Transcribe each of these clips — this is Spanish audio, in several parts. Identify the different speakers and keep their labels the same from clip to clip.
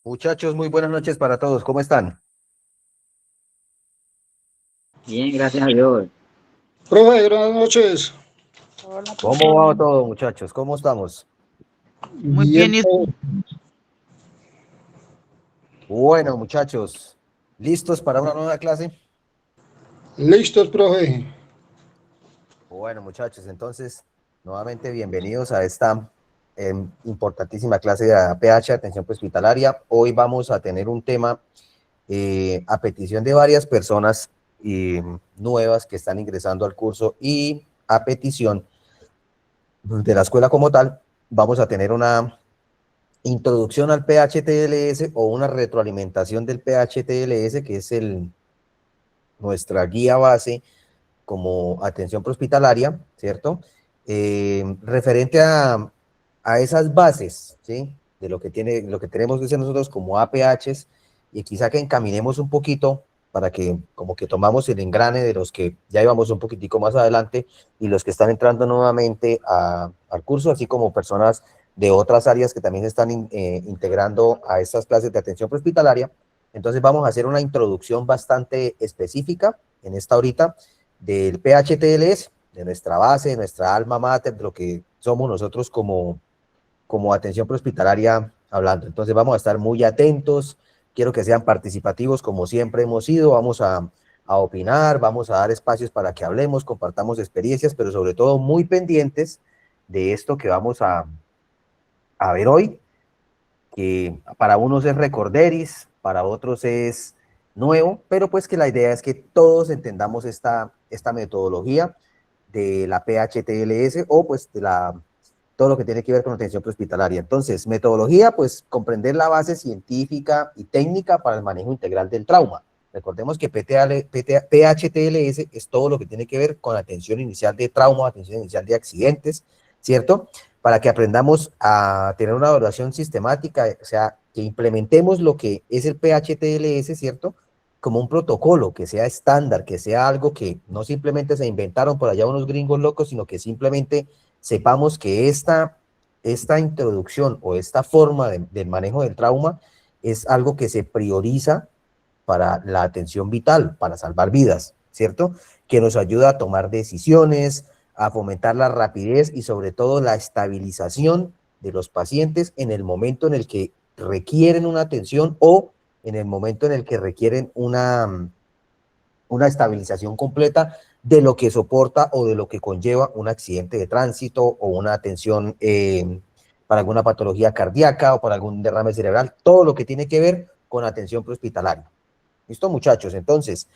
Speaker 1: Muchachos, muy buenas noches para todos. ¿Cómo están?
Speaker 2: Bien, gracias a Dios.
Speaker 3: Profe, buenas noches.
Speaker 4: Hola,
Speaker 1: ¿Cómo va
Speaker 4: profe.
Speaker 1: todo, muchachos? ¿Cómo estamos?
Speaker 4: Muy bien,
Speaker 3: Bien,
Speaker 1: Bueno, muchachos, ¿listos para una nueva clase?
Speaker 3: listos, profe.
Speaker 1: Bueno, muchachos, entonces, nuevamente bienvenidos a esta importantísima clase de APH, atención hospitalaria. Hoy vamos a tener un tema a petición de varias personas nuevas que están ingresando al curso y a petición de la escuela como tal, vamos a tener una introducción al PHTLS o una retroalimentación del PHTLS, que es nuestra guía base como atención prehospitalaria, ¿cierto? Referente a esas bases, ¿sí? De lo que tenemos que hacer nosotros como APHs, y quizá que encaminemos un poquito para que como que tomamos el engrane de los que ya íbamos un poquitico más adelante y los que están entrando nuevamente al curso, así como personas de otras áreas que también se están integrando a estas clases de atención prehospitalaria. Entonces vamos a hacer una introducción bastante específica en esta horita del PHTLS, de nuestra base, de nuestra alma mater, de lo que somos nosotros como atención prehospitalaria hablando. Entonces vamos a estar muy atentos, quiero que sean participativos como siempre hemos sido, vamos a opinar, vamos a dar espacios para que hablemos, compartamos experiencias, pero sobre todo muy pendientes de esto que vamos a ver hoy, que para unos es recorderis, para otros es nuevo, pero pues que la idea es que todos entendamos esta metodología de la PHTLS o pues todo lo que tiene que ver con atención prehospitalaria. Entonces, metodología, pues comprender la base científica y técnica para el manejo integral del trauma. Recordemos que PHTLS es todo lo que tiene que ver con atención inicial de trauma, atención inicial de accidentes, ¿cierto? Para que aprendamos a tener una evaluación sistemática, o sea, que implementemos lo que es el PHTLS, ¿cierto? Como un protocolo, que sea estándar, que sea algo que no simplemente se inventaron por allá unos gringos locos, sino que simplemente sepamos que esta introducción o esta forma del manejo del trauma es algo que se prioriza para la atención vital, para salvar vidas, ¿cierto? Que nos ayuda a tomar decisiones, a fomentar la rapidez y sobre todo la estabilización de los pacientes en el momento en el que requieren una atención o en el momento en el que requieren una estabilización completa de lo que soporta o de lo que conlleva un accidente de tránsito o una atención para alguna patología cardíaca o para algún derrame cerebral, todo lo que tiene que ver con atención prehospitalaria. ¿Listo, muchachos? Entonces,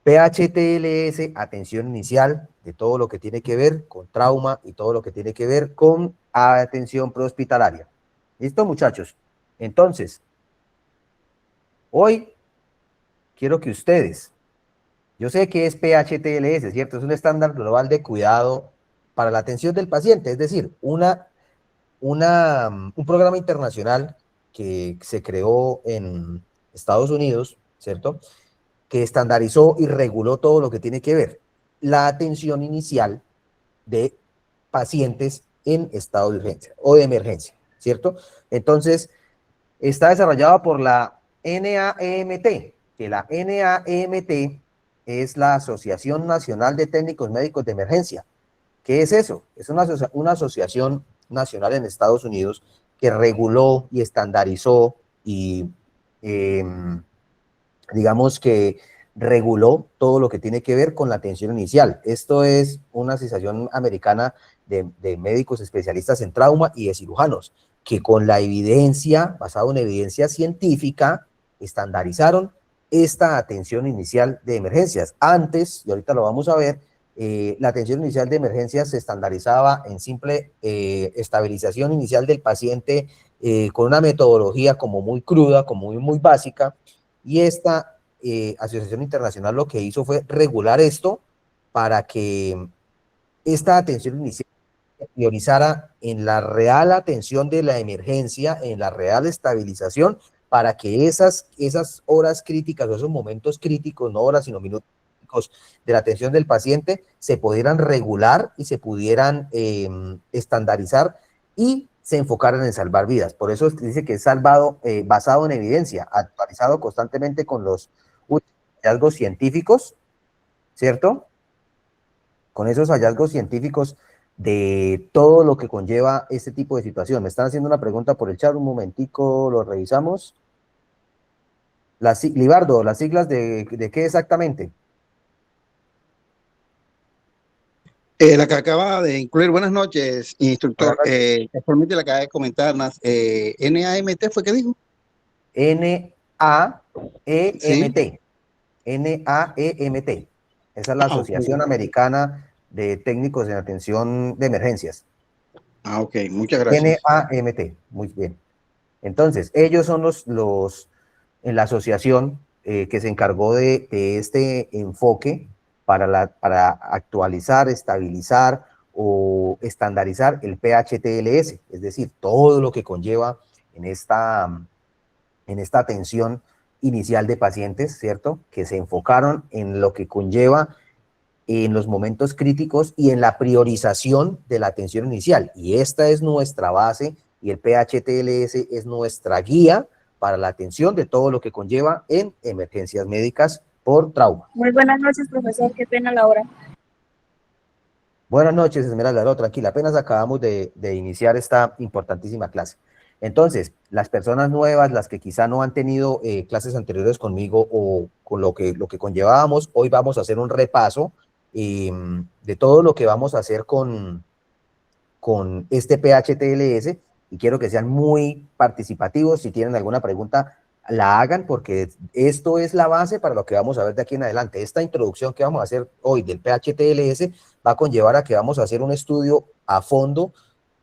Speaker 1: PHTLS, atención inicial de todo lo que tiene que ver con trauma y todo lo que tiene que ver con atención prehospitalaria. ¿Listo, muchachos? Entonces, hoy quiero que ustedes, yo sé que es PHTLS, ¿cierto? Es un estándar global de cuidado para la atención del paciente, es decir, un programa internacional que se creó en Estados Unidos, ¿cierto? Que estandarizó y reguló todo lo que tiene que ver la atención inicial de pacientes en estado de urgencia o de emergencia, ¿cierto? Entonces, está desarrollada por la NAEMT, que la NAEMT es la Asociación Nacional de Técnicos Médicos de Emergencia. ¿Qué es eso? Es una asociación nacional en Estados Unidos que reguló y estandarizó y eh, digamos que reguló todo lo que tiene que ver con la atención inicial. Esto es una asociación americana de médicos especialistas en trauma y de cirujanos, que con la evidencia, basado en evidencia científica, estandarizaron esta atención inicial de emergencias. Antes, y ahorita lo vamos a ver, la atención inicial de emergencias se estandarizaba en simple estabilización inicial del paciente con una metodología como muy cruda, como muy básica, y esta asociación internacional lo que hizo fue regular esto para que esta atención inicial se priorizara en la real atención de la emergencia, en la real estabilización, para que esas horas críticas o esos momentos críticos, no horas sino minutos de la atención del paciente, se pudieran regular y se pudieran estandarizar y se enfocaran en salvar vidas. Por eso dice que es basado en evidencia, actualizado constantemente con los hallazgos científicos, ¿cierto? Con esos hallazgos científicos de todo lo que conlleva este tipo de situación. Me están haciendo una pregunta por el chat, un momentico, lo revisamos. Libardo, ¿las siglas de qué exactamente?
Speaker 5: La que acaba de incluir, buenas noches, instructor.
Speaker 1: Buenas noches.
Speaker 5: Casualmente la acaba de comentar, NAMT fue que dijo.
Speaker 1: NAEMT. NAEMT. Esa es la
Speaker 5: Ok.
Speaker 1: Asociación Americana de Técnicos en Atención de Emergencias.
Speaker 5: Ok, muchas gracias.
Speaker 1: NAEMT, muy bien. Entonces, ellos son los en la asociación que se encargó de este enfoque para actualizar, estabilizar o estandarizar el PHTLS, es decir, todo lo que conlleva en esta atención inicial de pacientes, ¿cierto? Que se enfocaron en lo que conlleva en los momentos críticos y en la priorización de la atención inicial. Y esta es nuestra base y el PHTLS es nuestra guía para la atención de todo lo que conlleva en emergencias médicas por trauma.
Speaker 4: Muy buenas noches, profesor. Qué pena la hora.
Speaker 1: Buenas noches, Esmeralda. No, tranquila, apenas acabamos de iniciar esta importantísima clase. Entonces, las personas nuevas, las que quizá no han tenido clases anteriores conmigo o con lo que conllevábamos, hoy vamos a hacer un repaso de todo lo que vamos a hacer con este PHTLS y quiero que sean muy participativos. Si tienen alguna pregunta, la hagan porque esto es la base para lo que vamos a ver de aquí en adelante. Esta introducción que vamos a hacer hoy del PHTLS va a conllevar a que vamos a hacer un estudio a fondo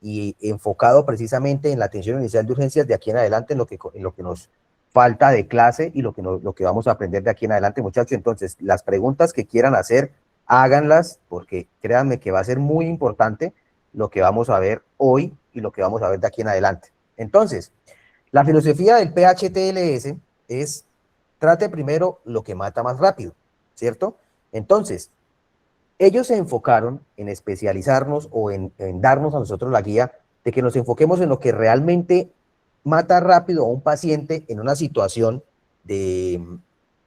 Speaker 1: y enfocado precisamente en la atención inicial de urgencias de aquí en adelante, en lo que nos falta de clase y lo que vamos a aprender de aquí en adelante, muchachos. Entonces, las preguntas que quieran hacer, háganlas, porque créanme que va a ser muy importante lo que vamos a ver hoy y lo que vamos a ver de aquí en adelante. Entonces, la filosofía del PHTLS es, trate primero lo que mata más rápido, ¿cierto? Entonces, ellos se enfocaron en especializarnos o en darnos a nosotros la guía de que nos enfoquemos en lo que realmente mata rápido a un paciente en una situación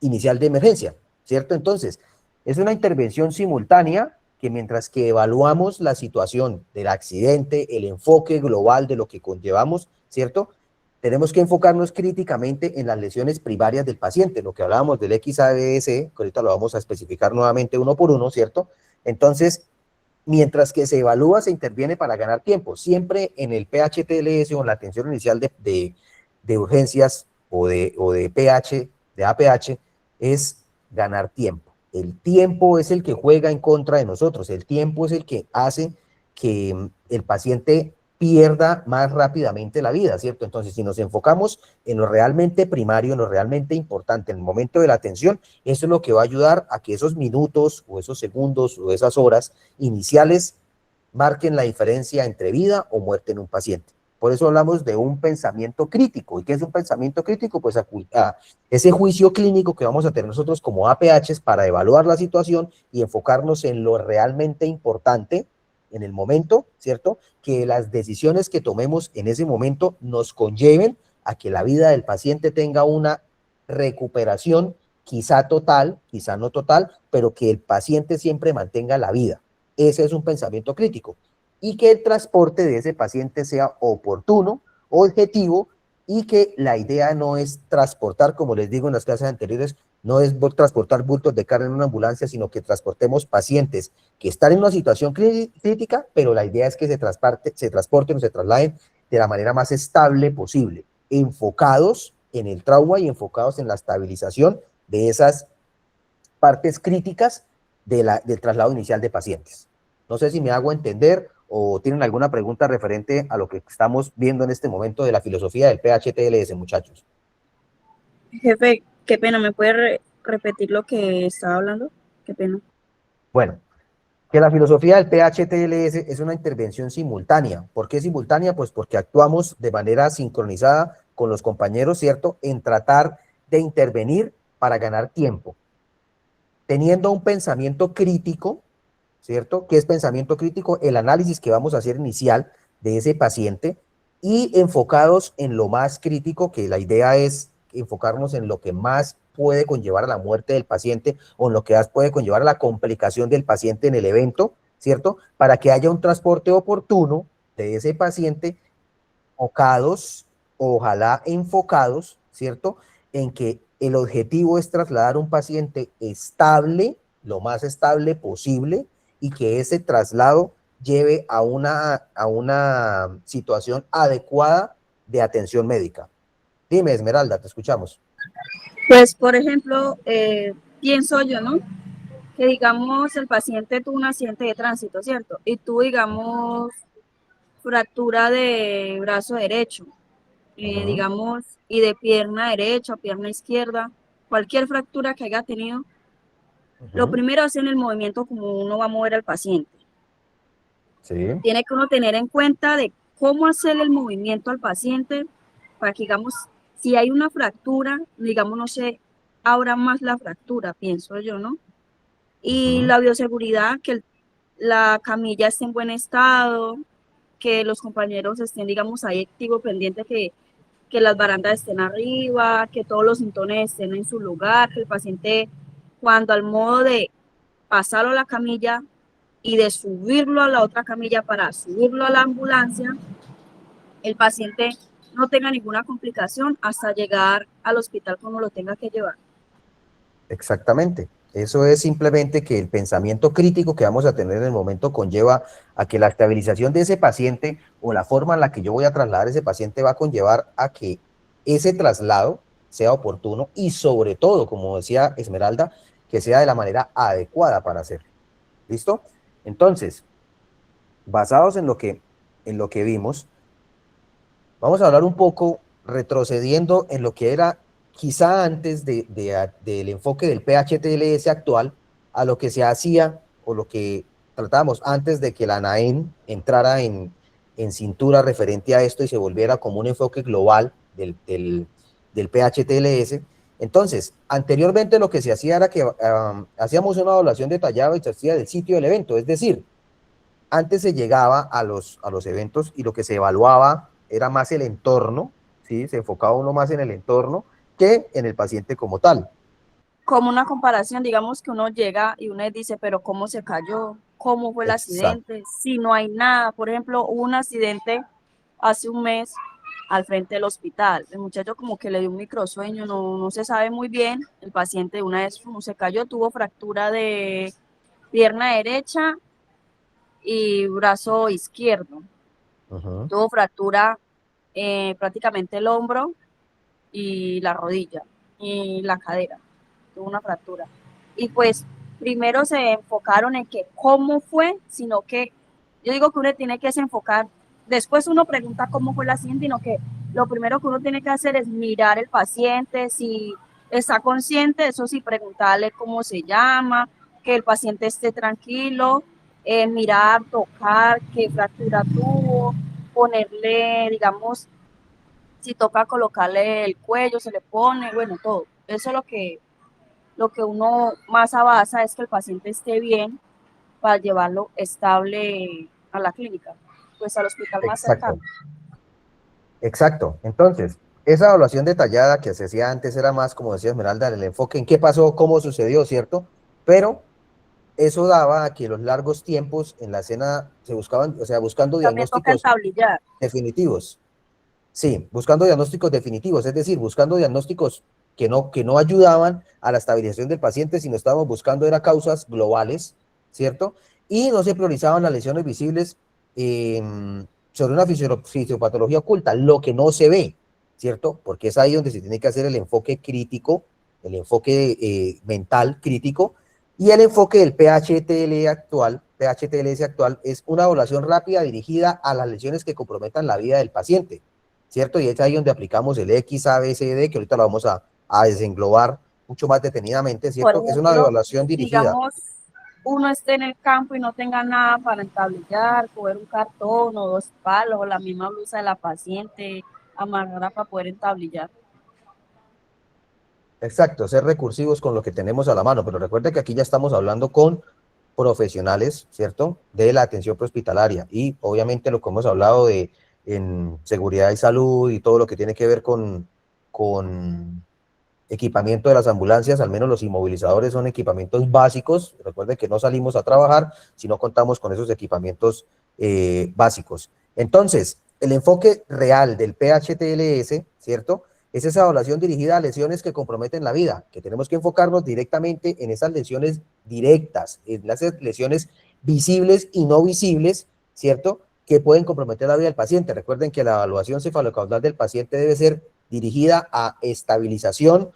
Speaker 1: inicial de emergencia, ¿cierto? Entonces, es una intervención simultánea que mientras que evaluamos la situación del accidente, el enfoque global de lo que conllevamos, ¿cierto? Tenemos que enfocarnos críticamente en las lesiones primarias del paciente, lo que hablábamos del XABS, que ahorita lo vamos a especificar nuevamente uno por uno, ¿cierto? Entonces, mientras que se evalúa, se interviene para ganar tiempo. Siempre en el PHTLS o en la atención inicial de urgencias o de PH, de APH, es ganar tiempo. El tiempo es el que juega en contra de nosotros. El tiempo es el que hace que el paciente pierda más rápidamente la vida, ¿cierto? Entonces, si nos enfocamos en lo realmente primario, en lo realmente importante, en el momento de la atención, eso es lo que va a ayudar a que esos minutos o esos segundos o esas horas iniciales marquen la diferencia entre vida o muerte en un paciente. Por eso hablamos de un pensamiento crítico. ¿Y qué es un pensamiento crítico? Pues ese juicio clínico que vamos a tener nosotros como APHs para evaluar la situación y enfocarnos en lo realmente importante en el momento, ¿cierto? Que las decisiones que tomemos en ese momento nos conlleven a que la vida del paciente tenga una recuperación, quizá total, quizá no total, pero que el paciente siempre mantenga la vida. Ese es un pensamiento crítico. Y que el transporte de ese paciente sea oportuno, objetivo, y que la idea no es transportar, como les digo en las clases anteriores, no es transportar bultos de carga en una ambulancia, sino que transportemos pacientes que están en una situación crítica, pero la idea es que se transporten o se trasladen de la manera más estable posible, enfocados en el trauma y enfocados en la estabilización de esas partes críticas del traslado inicial de pacientes. No sé si me hago entender o tienen alguna pregunta referente a lo que estamos viendo en este momento de la filosofía del PHTLS, muchachos.
Speaker 4: Jefe, qué pena. ¿Me puede repetir lo que estaba hablando? Qué pena.
Speaker 1: Bueno, que la filosofía del PHTLS es una intervención simultánea. ¿Por qué simultánea? Pues porque actuamos de manera sincronizada con los compañeros, ¿cierto? En tratar de intervenir para ganar tiempo. Teniendo un pensamiento crítico, ¿cierto? ¿Qué es pensamiento crítico? El análisis que vamos a hacer inicial de ese paciente y enfocados en lo más crítico, que la idea es enfocarnos en lo que más puede conllevar a la muerte del paciente o en lo que más puede conllevar a la complicación del paciente en el evento, ¿cierto? Para que haya un transporte oportuno de ese paciente, enfocados, ojalá enfocados, ¿cierto? En que el objetivo es trasladar a un paciente estable, lo más estable posible, y que ese traslado lleve a una situación adecuada de atención médica. Dime, Esmeralda, te escuchamos.
Speaker 4: Pues, por ejemplo, pienso yo, ¿no? Que digamos el paciente tuvo un accidente de tránsito, ¿cierto? Y tú, digamos, fractura de brazo derecho, digamos, y de pierna derecha, pierna izquierda, cualquier fractura que haya tenido, lo primero es en el movimiento como uno va a mover al paciente.
Speaker 1: Sí.
Speaker 4: Tiene que uno tener en cuenta de cómo hacer el movimiento al paciente para que, digamos, si hay una fractura, digamos, no se abra más la fractura, pienso yo, ¿no? Y la bioseguridad, que la camilla esté en buen estado, que los compañeros estén, digamos, ahí activo, pendiente, que las barandas estén arriba, que todos los cintones estén en su lugar, que el paciente, cuando al modo de pasarlo a la camilla y de subirlo a la otra camilla para subirlo a la ambulancia, el paciente no tenga ninguna complicación hasta llegar al hospital como lo tenga que llevar.
Speaker 1: Exactamente. Eso es simplemente que el pensamiento crítico que vamos a tener en el momento conlleva a que la estabilización de ese paciente o la forma en la que yo voy a trasladar a ese paciente va a conllevar a que ese traslado sea oportuno y sobre todo, como decía Esmeralda, que sea de la manera adecuada para hacerlo. ¿Listo? Entonces, basados en lo que vimos, vamos a hablar un poco retrocediendo en lo que era quizá antes del enfoque del PHTLS actual a lo que se hacía o lo que tratábamos antes de que la ANAEM entrara en cintura referente a esto y se volviera como un enfoque global del PHTLS. Entonces, anteriormente lo que se hacía era que hacíamos una evaluación detallada y se hacía del sitio del evento, es decir, antes se llegaba a los eventos y lo que se evaluaba era más el entorno, ¿sí? Se enfocaba uno más en el entorno que en el paciente como tal.
Speaker 4: Como una comparación, digamos que uno llega y uno dice, pero ¿cómo se cayó? ¿Cómo fue el accidente? Si no hay nada. Por ejemplo, hubo un accidente hace un mes al frente del hospital. El muchacho como que le dio un microsueño, no se sabe muy bien. El paciente de una vez se cayó, tuvo fractura de pierna derecha y brazo izquierdo. Tuvo fractura prácticamente el hombro y la rodilla y la cadera. Tuvo una fractura. Y pues primero se enfocaron en que cómo fue, sino que yo digo que uno tiene que enfocar, después uno pregunta cómo fue el accidente, sino que lo primero que uno tiene que hacer es mirar el paciente, si está consciente, eso sí, preguntarle cómo se llama, que el paciente esté tranquilo, mirar, tocar, qué fractura tuvo, ponerle, digamos, si toca colocarle el cuello, se le pone, bueno, todo. Eso es lo que uno más avanza, es que el paciente esté bien para llevarlo estable a la clínica, pues al hospital más cercano.
Speaker 1: Exacto. Entonces, esa evaluación detallada que se hacía antes era más, como decía Esmeralda, el enfoque en qué pasó, cómo sucedió, ¿cierto? Pero eso daba a que los largos tiempos en la escena se buscaban, o sea, buscando
Speaker 4: también
Speaker 1: diagnósticos definitivos. Sí, buscando diagnósticos definitivos, es decir, buscando diagnósticos que no ayudaban a la estabilización del paciente, sino estábamos buscando era causas globales, ¿cierto? Y no se priorizaban las lesiones visibles sobre una fisiopatología oculta, lo que no se ve, ¿cierto? Porque es ahí donde se tiene que hacer el enfoque crítico, el enfoque mental crítico, y el enfoque del PHTLS actual es una evaluación rápida dirigida a las lesiones que comprometan la vida del paciente, ¿cierto? Y es ahí donde aplicamos el XABCD, que ahorita lo vamos a desenglobar mucho más detenidamente, ¿cierto? Ejemplo, es una evaluación dirigida.
Speaker 4: Digamos, uno esté en el campo y no tenga nada para entablillar, coger un cartón o 2 palos o la misma blusa de la paciente, amarrarla para poder entablillar.
Speaker 1: Exacto, ser recursivos con lo que tenemos a la mano, pero recuerde que aquí ya estamos hablando con profesionales, ¿cierto?, de la atención prehospitalaria y obviamente lo que hemos hablado de en seguridad y salud y todo lo que tiene que ver con equipamiento de las ambulancias, al menos los inmovilizadores son equipamientos básicos. Recuerden que no salimos a trabajar si no contamos con esos equipamientos básicos. Entonces, el enfoque real del PHTLS, ¿cierto?, es esa evaluación dirigida a lesiones que comprometen la vida, que tenemos que enfocarnos directamente en esas lesiones directas, en las lesiones visibles y no visibles, ¿cierto?, que pueden comprometer la vida del paciente. Recuerden que la evaluación cefalocaudal del paciente debe ser dirigida a estabilización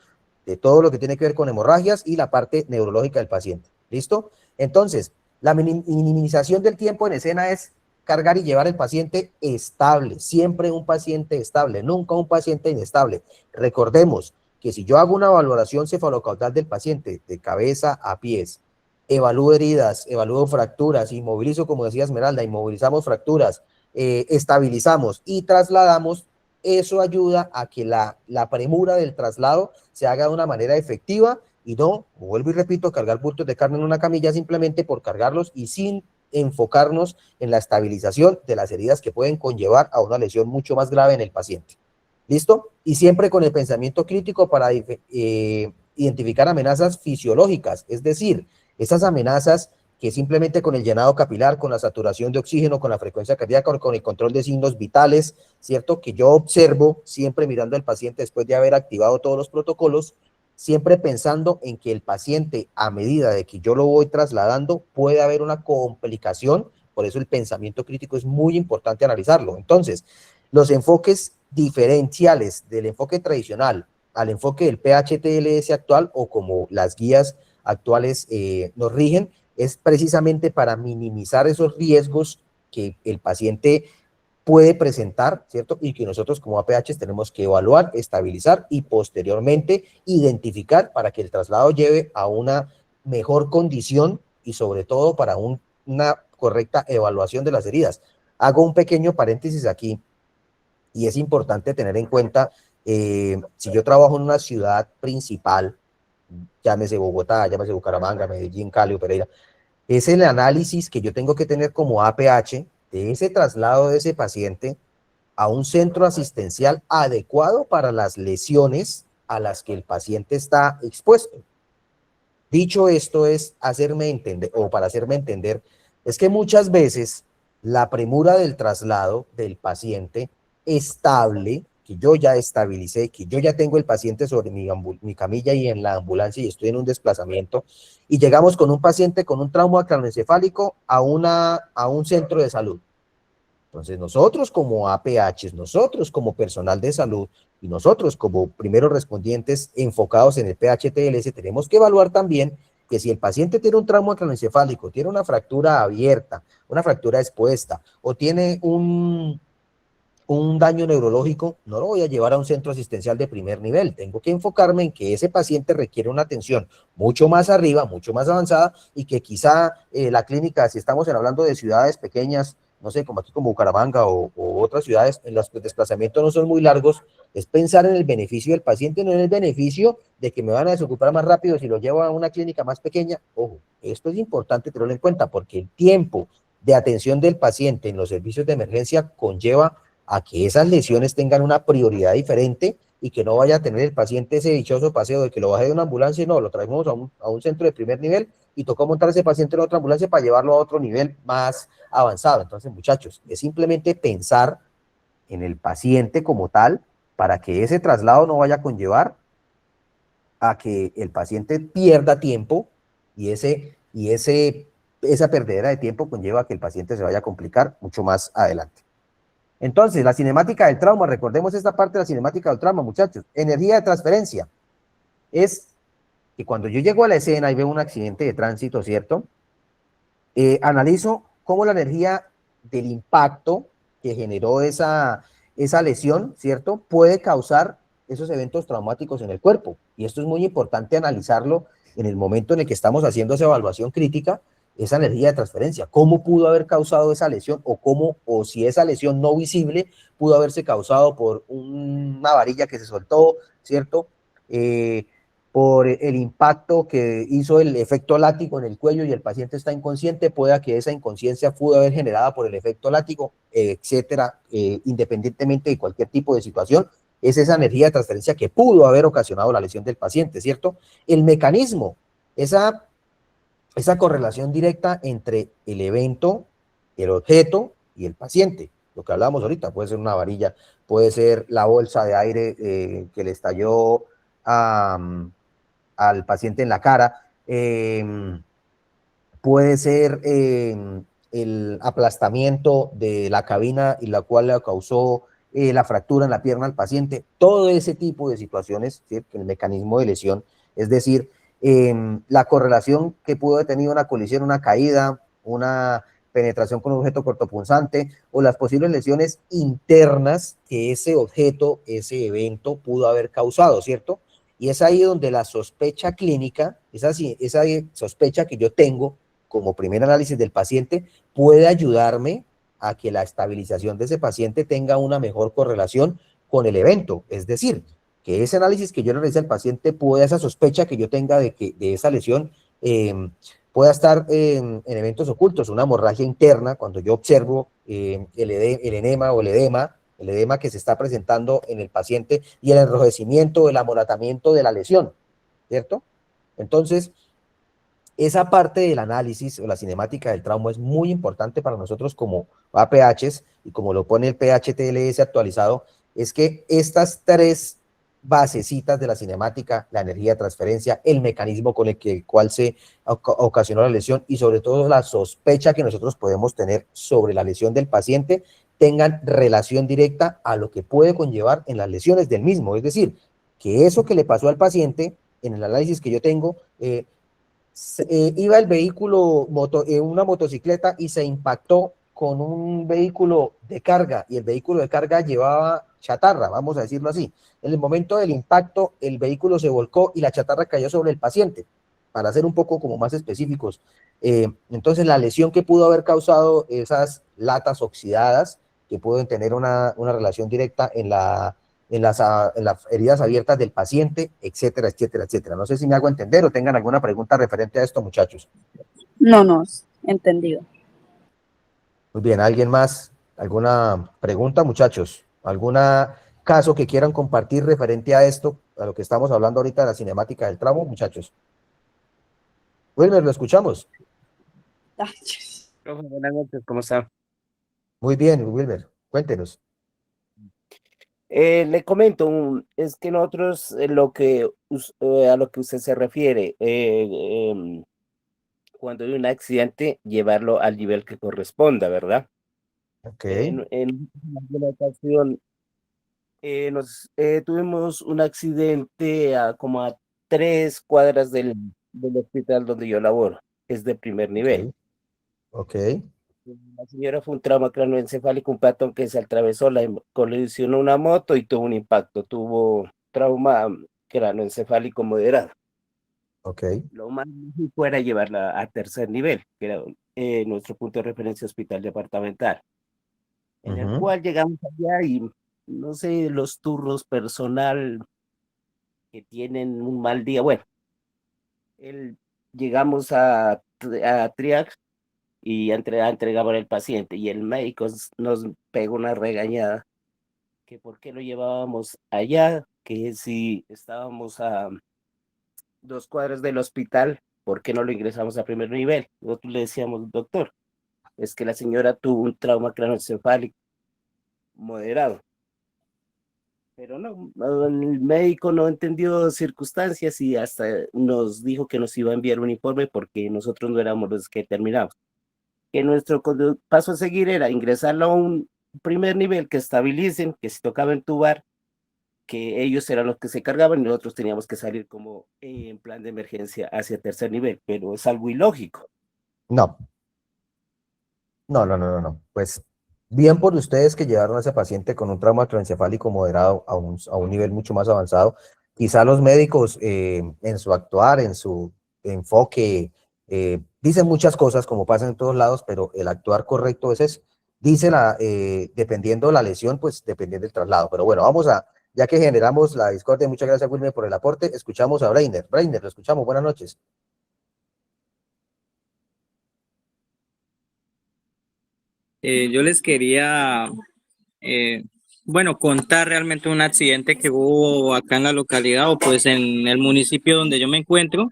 Speaker 1: de todo lo que tiene que ver con hemorragias y la parte neurológica del paciente. ¿Listo? Entonces, la minimización del tiempo en escena es cargar y llevar el paciente estable, siempre un paciente estable, nunca un paciente inestable. Recordemos que si yo hago una valoración cefalocaudal del paciente de cabeza a pies, evalúo heridas, evalúo fracturas, inmovilizo, como decía Esmeralda, inmovilizamos fracturas, estabilizamos y trasladamos, eso ayuda a que la premura del traslado se haga de una manera efectiva y no, vuelvo y repito, cargar bultos de carne en una camilla simplemente por cargarlos y sin enfocarnos en la estabilización de las heridas que pueden conllevar a una lesión mucho más grave en el paciente. ¿Listo? Y siempre con el pensamiento crítico para identificar amenazas fisiológicas, es decir, esas amenazas que simplemente con el llenado capilar, con la saturación de oxígeno, con la frecuencia cardíaca, con el control de signos vitales, ¿cierto?, que yo observo siempre mirando al paciente después de haber activado todos los protocolos, siempre pensando en que el paciente, a medida de que yo lo voy trasladando, puede haber una complicación. Por eso el pensamiento crítico es muy importante analizarlo. Entonces, los enfoques diferenciales del enfoque tradicional al enfoque del PHTLS actual, o como las guías actuales nos rigen, es precisamente para minimizar esos riesgos que el paciente puede presentar, ¿cierto? Y que nosotros como APHs tenemos que evaluar, estabilizar y posteriormente identificar para que el traslado lleve a una mejor condición y sobre todo para una correcta evaluación de las heridas. Hago un pequeño paréntesis aquí y es importante tener en cuenta, si yo trabajo en una ciudad principal, llámese Bogotá, llámese Bucaramanga, Medellín, Cali o Pereira, es el análisis que yo tengo que tener como APH de ese traslado de ese paciente a un centro asistencial adecuado para las lesiones a las que el paciente está expuesto. Dicho esto, es hacerme entender, o para hacerme entender, es que muchas veces la premura del traslado del paciente estable, que yo ya estabilicé, que yo ya tengo el paciente sobre mi camilla y en la ambulancia y estoy en un desplazamiento, y llegamos con un paciente con un trauma craneoencefálico a un centro de salud. Entonces nosotros como APHs, nosotros como personal de salud y nosotros como primeros respondientes enfocados en el PHTLS tenemos que evaluar también que si el paciente tiene un trauma craneoencefálico, tiene una fractura abierta, una fractura expuesta o tiene un daño neurológico, no lo voy a llevar a un centro asistencial de primer nivel. Tengo que enfocarme en que ese paciente requiere una atención mucho más arriba, mucho más avanzada y que quizá la clínica, si estamos hablando de ciudades pequeñas, no sé, como aquí como Bucaramanga o otras ciudades en las que los desplazamientos no son muy largos, es pensar en el beneficio del paciente, no en el beneficio de que me van a desocupar más rápido si lo llevo a una clínica más pequeña. Ojo, esto es importante tenerlo en cuenta porque el tiempo de atención del paciente en los servicios de emergencia conlleva a que esas lesiones tengan una prioridad diferente y que no vaya a tener el paciente ese dichoso paseo de que lo baje de una ambulancia y no, lo traemos a un centro de primer nivel y tocó montar a ese paciente en otra ambulancia para llevarlo a otro nivel más avanzado. Entonces, muchachos, es simplemente pensar en el paciente como tal para que ese traslado no vaya a conllevar a que el paciente pierda tiempo y esa perdedera de tiempo conlleva a que el paciente se vaya a complicar mucho más adelante. Entonces, la cinemática del trauma, recordemos esta parte de la cinemática del trauma, muchachos. Energía de transferencia. Es que cuando yo llego a la escena y veo un accidente de tránsito, ¿cierto? Analizo cómo la energía del impacto que generó esa lesión, ¿cierto?, puede causar esos eventos traumáticos en el cuerpo. Y esto es muy importante analizarlo en el momento en el que estamos haciendo esa evaluación crítica, esa energía de transferencia, cómo pudo haber causado esa lesión o si esa lesión no visible pudo haberse causado por una varilla que se soltó, ¿cierto? por el impacto que hizo el efecto látigo en el cuello y el paciente está inconsciente, pueda que esa inconsciencia pudo haber generada por el efecto látigo, etcétera, independientemente de cualquier tipo de situación, es esa energía de transferencia que pudo haber ocasionado la lesión del paciente, ¿cierto? El mecanismo, esa correlación directa entre el evento, el objeto y el paciente, lo que hablábamos ahorita, puede ser una varilla, puede ser la bolsa de aire que le estalló al paciente en la cara, puede ser el aplastamiento de la cabina y la cual le causó la fractura en la pierna al paciente, todo ese tipo de situaciones, ¿sí? El mecanismo de lesión, es decir, la correlación que pudo haber tenido una colisión, una caída, una penetración con un objeto cortopunzante o las posibles lesiones internas que ese objeto, ese evento pudo haber causado, ¿cierto? Y es ahí donde la sospecha clínica, esa sospecha que yo tengo como primer análisis del paciente, puede ayudarme a que la estabilización de ese paciente tenga una mejor correlación con el evento. Es decir, que ese análisis que yo le realice al paciente pueda, esa sospecha que yo tenga de esa lesión pueda estar en eventos ocultos, una hemorragia interna, cuando yo observo el enema o el edema que se está presentando en el paciente y el enrojecimiento, el amoratamiento de la lesión, ¿cierto? Entonces, esa parte del análisis o la cinemática del trauma es muy importante para nosotros como APHs y como lo pone el PH-TLS actualizado, es que estas tres basecitas de la cinemática, la energía de transferencia, el mecanismo con el cual se ocasionó la lesión y sobre todo la sospecha que nosotros podemos tener sobre la lesión del paciente, tengan relación directa a lo que puede conllevar en las lesiones del mismo. Es decir, que eso que le pasó al paciente, en el análisis que yo tengo, iba el vehículo, una motocicleta y se impactó con un vehículo de carga y el vehículo de carga llevaba chatarra, vamos a decirlo así. En el momento del impacto, el vehículo se volcó y la chatarra cayó sobre el paciente, para ser un poco como más específicos. Entonces, la lesión que pudo haber causado esas latas oxidadas, que pueden tener una relación directa en las heridas abiertas del paciente, etcétera, etcétera, etcétera. No sé si me hago entender o tengan alguna pregunta referente a esto, muchachos.
Speaker 4: No, entendido.
Speaker 1: Muy bien, ¿alguien más? ¿Alguna pregunta, muchachos? ¿Algún caso que quieran compartir referente a esto, a lo que estamos hablando ahorita de la cinemática del trauma, muchachos? Wilmer, ¿lo escuchamos?
Speaker 6: Profe, buenas noches, ¿cómo está?
Speaker 1: Muy bien, Wilmer, cuéntenos.
Speaker 6: Le comento, es que nosotros a lo que usted se refiere, cuando hay un accidente, llevarlo al nivel que corresponda, ¿verdad?
Speaker 1: Ok.
Speaker 6: En alguna ocasión tuvimos un accidente como a 3 cuadras del hospital donde yo laboro, que es de primer nivel.
Speaker 1: Ok.
Speaker 6: La señora fue un trauma craneoencefálico, un peatón que se atravesó, colisionó una moto y tuvo un impacto, tuvo trauma craneoencefálico moderado.
Speaker 1: Ok.
Speaker 6: Lo más lógico fuera llevarla a tercer nivel, que era nuestro punto de referencia hospital departamental, en el cual llegamos allá y no sé, los turnos personal que tienen un mal día, bueno, llegamos a triage y entregamos al paciente y el médico nos pegó una regañada que por qué lo llevábamos allá, que si estábamos a 2 cuadras del hospital, ¿por qué no lo ingresamos a primer nivel? Nosotros le decíamos, doctor, es que la señora tuvo un trauma craneoencefálico moderado. Pero no, el médico no entendió circunstancias y hasta nos dijo que nos iba a enviar un informe porque nosotros no éramos los que terminamos. Que nuestro paso a seguir era ingresarlo a un primer nivel, que estabilicen, que si tocaba entubar, que ellos eran los que se cargaban y nosotros teníamos que salir como en plan de emergencia hacia tercer nivel, pero es algo ilógico.
Speaker 1: No. No. Pues bien por ustedes que llevaron a ese paciente con un trauma craneoencefálico moderado a un nivel mucho más avanzado. Quizá los médicos en su actuar, en su enfoque, dicen muchas cosas como pasa en todos lados, pero el actuar correcto es eso. Dice dependiendo la lesión, pues dependiendo del traslado. Pero bueno, vamos a ya que generamos la discordia, muchas gracias Wilmer por el aporte, escuchamos a Brainer. Brainer, lo escuchamos, buenas noches.
Speaker 7: Yo les quería, bueno, contar realmente un accidente que hubo acá en la localidad o pues en el municipio donde yo me encuentro,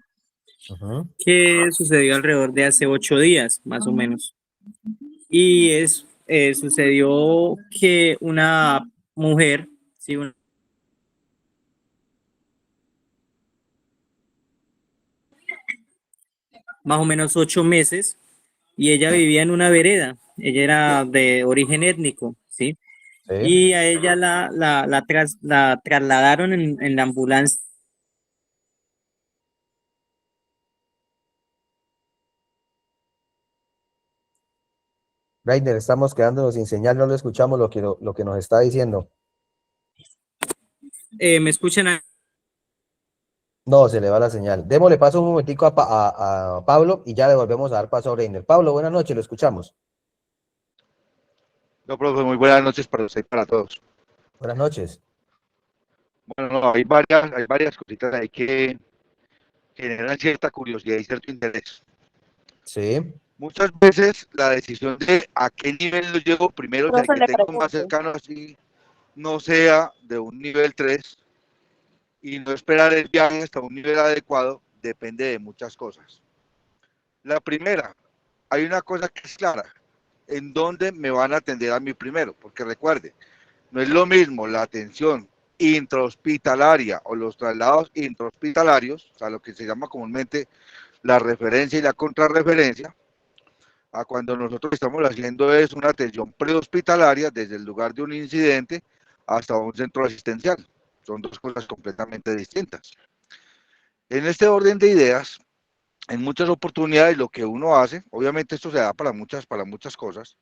Speaker 7: que sucedió alrededor de hace 8 días, más o menos. Y sucedió que una mujer, sí, más o menos 8 meses, y ella vivía en una vereda. Ella era de origen étnico, ¿sí?
Speaker 1: Sí.
Speaker 7: Y a ella la trasladaron en la ambulancia.
Speaker 1: Brainer, estamos quedándonos sin señal, no lo escuchamos lo que nos está diciendo.
Speaker 7: ¿Me escuchan?
Speaker 1: No, se le va la señal. Démosle paso un momentico a Pablo y ya le volvemos a dar paso a Brainer. Pablo, buenas noches, lo escuchamos.
Speaker 8: No, profe, muy buenas noches para usted y para todos.
Speaker 1: Buenas noches.
Speaker 8: Bueno, no, hay varias cositas ahí que generan cierta curiosidad y cierto interés.
Speaker 1: Sí.
Speaker 8: Muchas veces la decisión de a qué nivel lo llevo primero,
Speaker 4: Profe,
Speaker 8: que
Speaker 4: le
Speaker 8: tengo
Speaker 4: pregunto.
Speaker 8: más cercano así, no sea de un nivel 3 y no esperar el viaje hasta un nivel adecuado, depende de muchas cosas. La primera, hay una cosa que es clara, en dónde me van a atender a mí primero, porque recuerde, no es lo mismo la atención intrahospitalaria o los traslados intrahospitalarios, o sea, lo que se llama comúnmente la referencia y la contrarreferencia, a cuando nosotros estamos haciendo es una atención prehospitalaria desde el lugar de un incidente hasta un centro asistencial. Son dos cosas completamente distintas. En este orden de ideas, en muchas oportunidades lo que uno hace, obviamente esto se da para muchas cosas,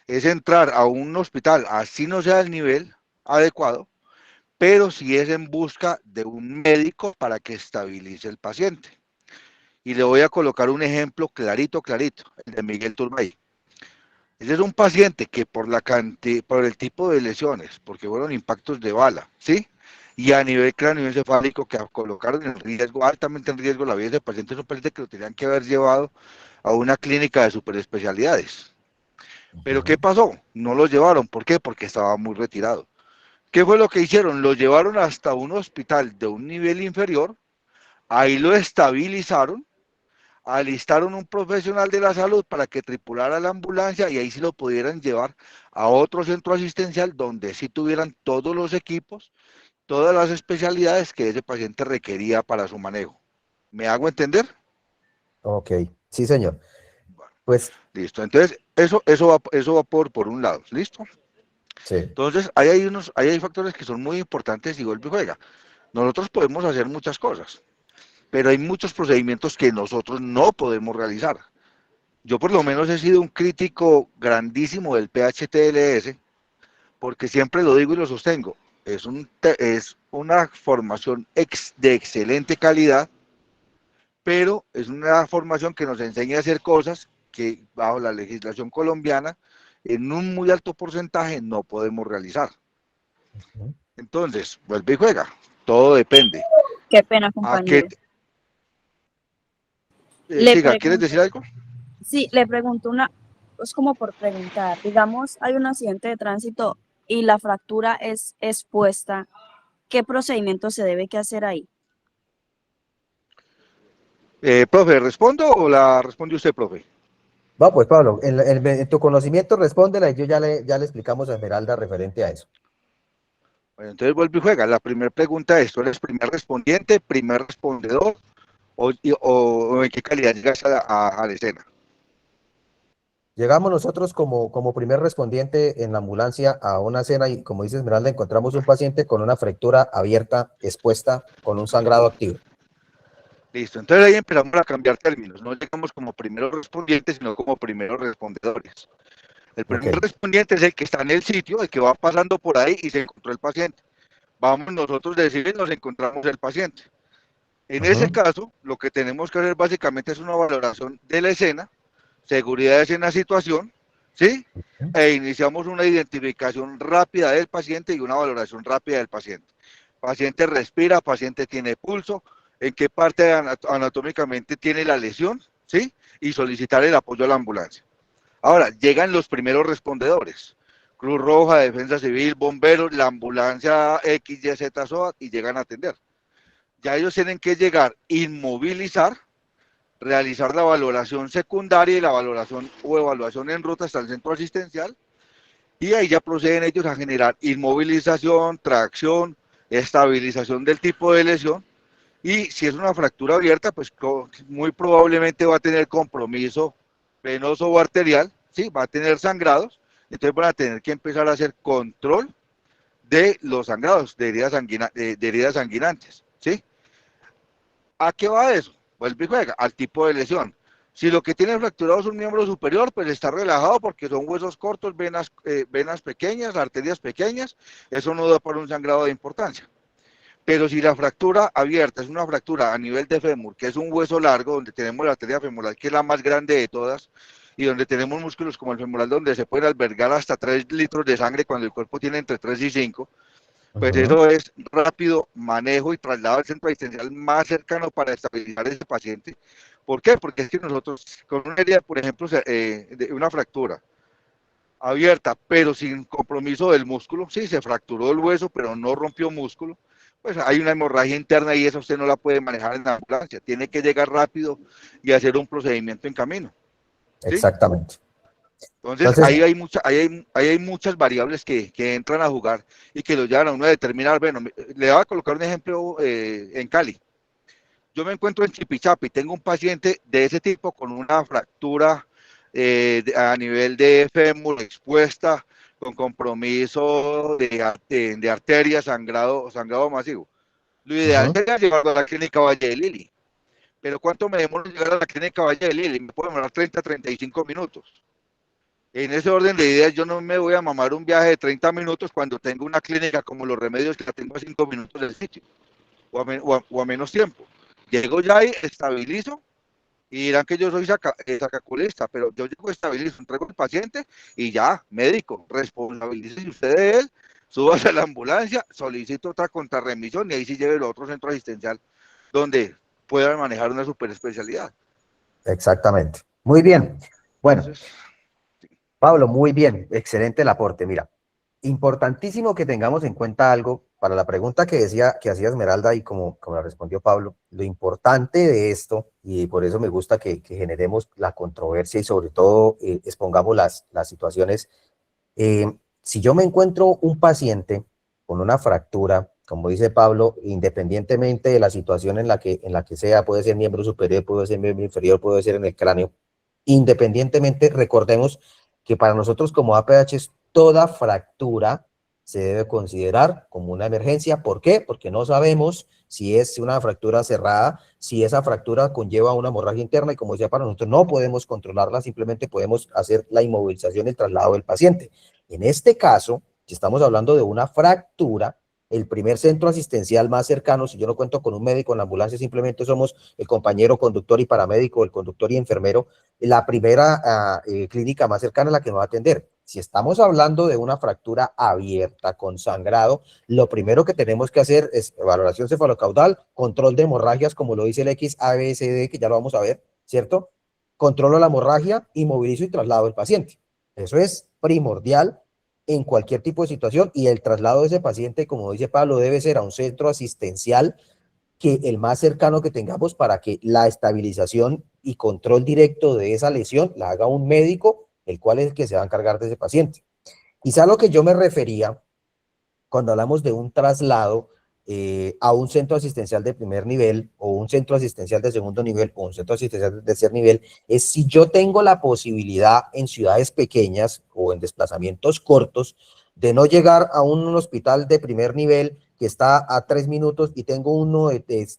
Speaker 8: es entrar a un hospital, así no sea el nivel adecuado, pero si es en busca de un médico para que estabilice el paciente. Y le voy a colocar un ejemplo clarito, el de Miguel Turbay. Ese es un paciente que por el tipo de lesiones, porque fueron impactos de bala, ¿sí? Y a nivel cráneoencefálico que colocaron en riesgo, altamente en riesgo la vida de ese paciente, es un paciente que lo tenían que haber llevado a una clínica de superespecialidades. Pero ¿qué pasó? No lo llevaron, ¿por qué? Porque estaba muy retirado. ¿Qué fue lo que hicieron? Lo llevaron hasta un hospital de un nivel inferior, ahí lo estabilizaron, alistaron un profesional de la salud para que tripulara la ambulancia y ahí sí lo pudieran llevar a otro centro asistencial donde sí tuvieran todos los equipos, todas las especialidades que ese paciente requería para su manejo. ¿Me hago entender?
Speaker 1: Ok, sí señor. Pues,
Speaker 8: listo, entonces eso va por un lado, ¿listo?
Speaker 1: sí.
Speaker 8: Entonces ahí hay factores que son muy importantes y vuelve y juega. Nosotros podemos hacer muchas cosas, pero hay muchos procedimientos que nosotros no podemos realizar. Yo por lo menos he sido un crítico grandísimo del PHTLS, porque siempre lo digo y lo sostengo, es una formación de excelente calidad, pero es una formación que nos enseña a hacer cosas que bajo la legislación colombiana, en un muy alto porcentaje no podemos realizar. Entonces, vuelve y juega, todo depende.
Speaker 4: Qué pena,
Speaker 8: ¿A qué?
Speaker 4: compañero.
Speaker 8: Siga, ¿quieres decir algo?
Speaker 4: Sí, le pregunto es como por preguntar, digamos, hay un accidente de tránsito y la fractura es expuesta, ¿qué procedimiento se debe que hacer ahí?
Speaker 8: Profe, ¿respondo o la responde usted, profe?
Speaker 1: Va, pues Pablo, en tu conocimiento respóndela y yo ya le explicamos a Esmeralda referente a eso.
Speaker 8: Bueno, entonces vuelve y juega. La primera pregunta es, ¿tú eres primer respondiente, primer respondedor o en qué calidad llegas a la escena?
Speaker 1: Llegamos nosotros como primer respondiente en la ambulancia a una escena y como dice Esmeralda, encontramos un paciente con una fractura abierta, expuesta, con un sangrado activo.
Speaker 8: Listo, entonces ahí empezamos a cambiar términos, no llegamos como primeros respondientes, sino como primeros respondedores. El primer respondiente es el que está en el sitio, el que va pasando por ahí y se encontró el paciente. Vamos nosotros a decirle, nos encontramos el paciente. En ese caso, lo que tenemos que hacer básicamente es una valoración de la escena, seguridad de escena, situación, ¿sí? E iniciamos una identificación rápida del paciente y una valoración rápida del paciente. Paciente respira, paciente tiene pulso, en qué parte anatómicamente tiene la lesión, ¿sí? Y solicitar el apoyo a la ambulancia. Ahora, llegan los primeros respondedores. Cruz Roja, Defensa Civil, bomberos, la ambulancia XYZ SOAT y llegan a atender. Ya ellos tienen que llegar, inmovilizar, realizar la valoración secundaria y la valoración o evaluación en ruta hasta el centro asistencial, y ahí ya proceden ellos a generar inmovilización, tracción, estabilización del tipo de lesión, y si es una fractura abierta, pues muy probablemente va a tener compromiso venoso o arterial, ¿sí? Va a tener sangrados, entonces van a tener que empezar a hacer control de los sangrados, de heridas sanguinantes, ¿sí? ¿A qué va eso? Vuelve y juega, al tipo de lesión. Si lo que tiene fracturado es un miembro superior, pues está relajado porque son huesos cortos, venas pequeñas, arterias pequeñas, eso no da para un sangrado de importancia. Pero si la fractura abierta es una fractura a nivel de fémur, que es un hueso largo, donde tenemos la arteria femoral, que es la más grande de todas, y donde tenemos músculos como el femoral, donde se pueden albergar hasta 3 litros de sangre cuando el cuerpo tiene entre 3 y 5, pues eso es rápido manejo y traslado al centro asistencial más cercano para estabilizar a ese paciente. ¿Por qué? Porque es que nosotros, con una herida, por ejemplo, de una fractura abierta, pero sin compromiso del músculo, sí, se fracturó el hueso, pero no rompió músculo, pues hay una hemorragia interna y esa usted no la puede manejar en la ambulancia, tiene que llegar rápido y hacer un procedimiento en camino. ¿Sí?
Speaker 1: Exactamente.
Speaker 8: Entonces ahí hay muchas variables que entran a jugar y que lo llevan a uno a determinar. Bueno, le voy a colocar un ejemplo en Cali. Yo me encuentro en Chipichapi, tengo un paciente de ese tipo con una fractura a nivel de fémur expuesta, con compromiso de arteria, sangrado masivo. Lo ideal sería llevarlo a la clínica Valle de Lili. Pero ¿cuánto me demoro en llegar a la clínica Valle de Lili? Me puede demorar 30-35 minutos. En ese orden de ideas, yo no me voy a mamar un viaje de 30 minutos cuando tengo una clínica como Los Remedios, que la tengo a 5 minutos del sitio, o a menos tiempo. Llego ya ahí, estabilizo, y dirán que yo soy sacaculista, pero yo llego, estabilizo, entrego al paciente, y ya, médico, responsabilice usted de él, súbase a la ambulancia, solicito otra contrarremisión, y ahí sí lleve el otro centro asistencial, donde puedan manejar una superespecialidad.
Speaker 1: Exactamente. Muy bien. Bueno,
Speaker 8: Entonces,
Speaker 1: Pablo, muy bien. Excelente el aporte. Mira, importantísimo que tengamos en cuenta algo para la pregunta que hacía Esmeralda y como la respondió Pablo, lo importante de esto, y por eso me gusta que generemos la controversia y sobre todo expongamos las situaciones. Si yo me encuentro un paciente con una fractura, como dice Pablo, independientemente de la situación en la que sea, puede ser miembro superior, puede ser miembro inferior, puede ser en el cráneo, independientemente, recordemos que para nosotros como APH toda fractura se debe considerar como una emergencia. ¿Por qué? Porque no sabemos si es una fractura cerrada, si esa fractura conlleva una hemorragia interna, y como decía, para nosotros no podemos controlarla, simplemente podemos hacer la inmovilización y el traslado del paciente. En este caso, si estamos hablando de una fractura, el primer centro asistencial más cercano, si yo no cuento con un médico en la ambulancia, simplemente somos el compañero conductor y paramédico, el conductor y enfermero, la primera clínica más cercana es la que nos va a atender. Si estamos hablando de una fractura abierta con sangrado, lo primero que tenemos que hacer es valoración cefalocaudal, control de hemorragias, como lo dice el XABCD, que ya lo vamos a ver, ¿cierto? Controlo la hemorragia, inmovilizo y traslado al paciente. Eso es primordial en cualquier tipo de situación, y el traslado de ese paciente, como dice Pablo, debe ser a un centro asistencial, que el más cercano que tengamos, para que la estabilización y control directo de esa lesión la haga un médico, el cual es el que se va a encargar de ese paciente. Quizá lo que yo me refería cuando hablamos de un traslado a un centro asistencial de primer nivel, o un centro asistencial de segundo nivel, o un centro asistencial de tercer nivel, es si yo tengo la posibilidad en ciudades pequeñas o en desplazamientos cortos de no llegar a un hospital de primer nivel que está a 3 minutos, y tengo uno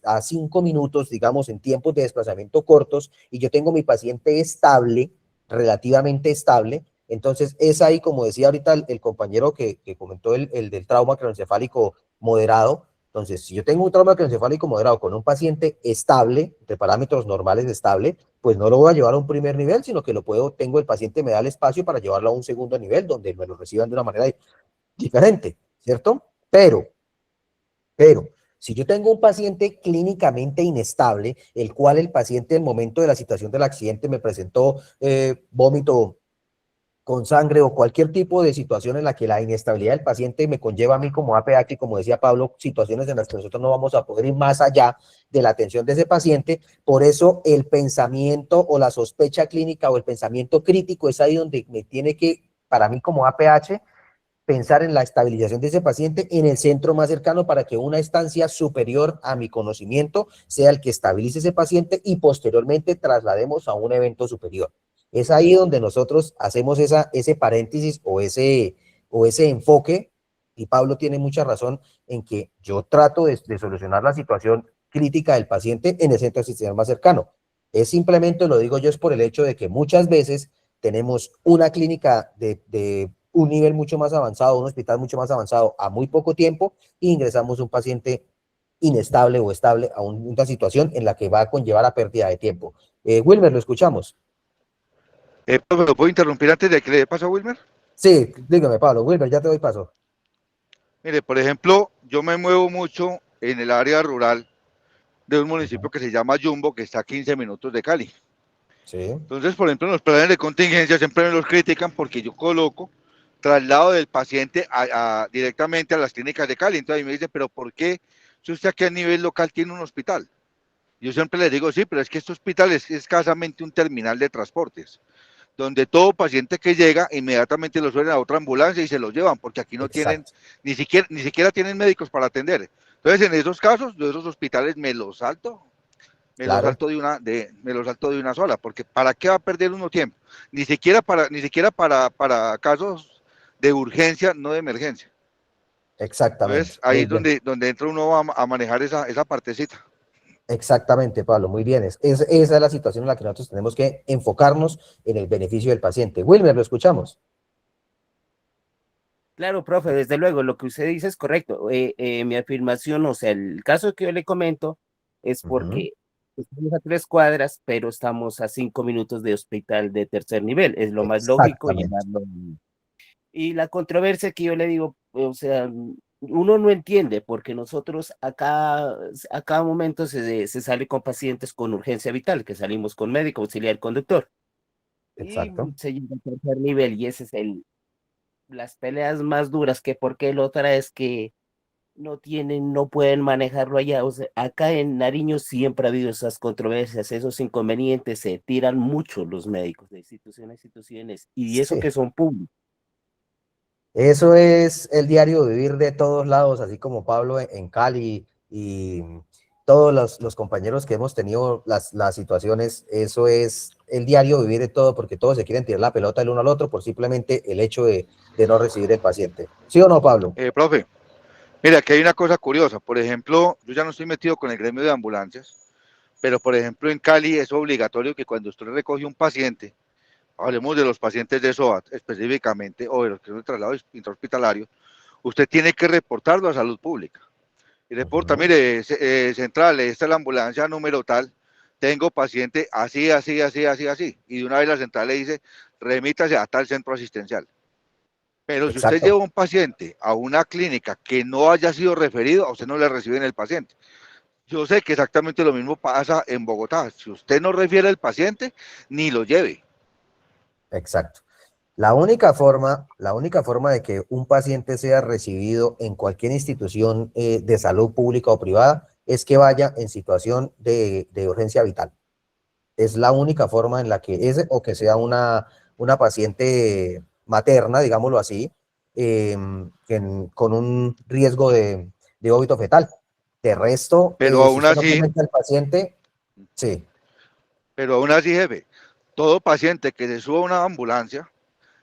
Speaker 1: a 5 minutos, digamos, en tiempos de desplazamiento cortos, y yo tengo mi paciente estable, relativamente estable. Entonces es ahí, como decía ahorita el compañero que comentó el del trauma craneoencefálico moderado, Entonces, si yo tengo un trauma craneoencefálico moderado con un paciente estable, de parámetros normales estable, pues no lo voy a llevar a un primer nivel, sino que tengo el paciente me da el espacio para llevarlo a un segundo nivel, donde me lo reciban de una manera diferente, ¿cierto? Pero, si yo tengo un paciente clínicamente inestable, el cual el paciente en el momento de la situación del accidente me presentó vómito con sangre o cualquier tipo de situación en la que la inestabilidad del paciente me conlleva a mí como APH, y como decía Pablo, situaciones en las que nosotros no vamos a poder ir más allá de la atención de ese paciente, por eso el pensamiento o la sospecha clínica o el pensamiento crítico es ahí donde me tiene que, para mí como APH, pensar en la estabilización de ese paciente en el centro más cercano para que una estancia superior a mi conocimiento sea el que estabilice ese paciente y posteriormente traslademos a un evento superior. Es ahí donde nosotros hacemos ese paréntesis o ese enfoque, y Pablo tiene mucha razón en que yo trato de solucionar la situación crítica del paciente en el centro asistencial más cercano. Es simplemente, lo digo yo, es por el hecho de que muchas veces tenemos una clínica de un nivel mucho más avanzado, un hospital mucho más avanzado a muy poco tiempo, e ingresamos un paciente inestable o estable a una situación en la que va a conllevar a pérdida de tiempo. Wilmer, lo escuchamos.
Speaker 8: Profe, ¿lo puedo interrumpir antes de que le dé paso a Wilmer?
Speaker 1: Sí, dígame, Pablo. Wilmer, ya te doy paso.
Speaker 8: Mire, por ejemplo, yo me muevo mucho en el área rural de un municipio que se llama Yumbo, que está a 15 minutos de Cali.
Speaker 1: Sí.
Speaker 8: Entonces, por ejemplo, en los planes de contingencia siempre me los critican porque yo coloco traslado del paciente directamente a las clínicas de Cali. Entonces, ahí me dicen, pero ¿por qué si usted aquí a nivel local tiene un hospital? Yo siempre les digo, sí, pero es que este hospital es escasamente un terminal de transportes, donde todo paciente que llega inmediatamente lo suelen a otra ambulancia y se lo llevan, porque aquí no tienen, ni siquiera tienen médicos para atender. Entonces, en esos casos, yo esos hospitales me los salto. Me lo salto de una sola, porque ¿para qué va a perder uno tiempo? Ni siquiera para casos de urgencia, no de emergencia.
Speaker 1: Exactamente.
Speaker 8: Entonces, ahí es donde entra uno a manejar esa partecita.
Speaker 1: Exactamente, Pablo, muy bien. Esa es la situación en la que nosotros tenemos que enfocarnos en el beneficio del paciente. Wilmer, lo escuchamos.
Speaker 6: Claro, profe, desde luego, lo que usted dice es correcto. Mi afirmación, o sea, el caso que yo le comento es porque estamos a 3 cuadras, pero estamos a 5 minutos de hospital de tercer nivel. Es lo más lógico llevarlo. Y la controversia que yo le digo, o sea, uno no entiende porque nosotros acá a cada momento se sale con pacientes con urgencia vital, que salimos con médico, auxiliar, conductor.
Speaker 1: Exacto.
Speaker 6: Y se llega al tercer nivel y ese es las peleas más duras, que porque la otra es que no pueden manejarlo allá. O sea, acá en Nariño siempre ha habido esas controversias, esos inconvenientes, se tiran mucho los médicos de institución a instituciones, y eso
Speaker 1: Sí.
Speaker 6: que son públicos.
Speaker 1: Eso es el diario vivir de todos lados, así como Pablo en Cali y todos los compañeros que hemos tenido las situaciones. Eso es el diario vivir de todo, porque todos se quieren tirar la pelota el uno al otro por simplemente el hecho de no recibir el paciente. ¿Sí o no, Pablo?
Speaker 8: Profe, mira, aquí hay una cosa curiosa. Por ejemplo, yo ya no estoy metido con el gremio de ambulancias, pero por ejemplo en Cali es obligatorio que cuando usted recoge un paciente, hablemos de los pacientes de SOAT específicamente, o de los que son de traslado intrahospitalario, usted tiene que reportarlo a salud pública. Y reporta, mire, central, esta es la ambulancia número tal, tengo paciente así, así, así, así, así. Y de una vez la central le dice, remítase a tal centro asistencial. Pero si usted lleva un paciente a una clínica que no haya sido referido, a usted no le reciben el paciente. Yo sé que exactamente lo mismo pasa en Bogotá. Si usted no refiere al paciente, ni lo lleve.
Speaker 1: Exacto. La única forma de que un paciente sea recibido en cualquier institución de salud pública o privada es que vaya en situación de urgencia vital. Es la única forma en la que o que sea una paciente materna, digámoslo así, con un riesgo de óbito fetal. De resto,
Speaker 8: pero
Speaker 1: si
Speaker 8: aún
Speaker 1: usted no
Speaker 8: así,
Speaker 1: presenta al paciente, sí.
Speaker 8: Pero aún así, jefe, todo paciente que se suba a una ambulancia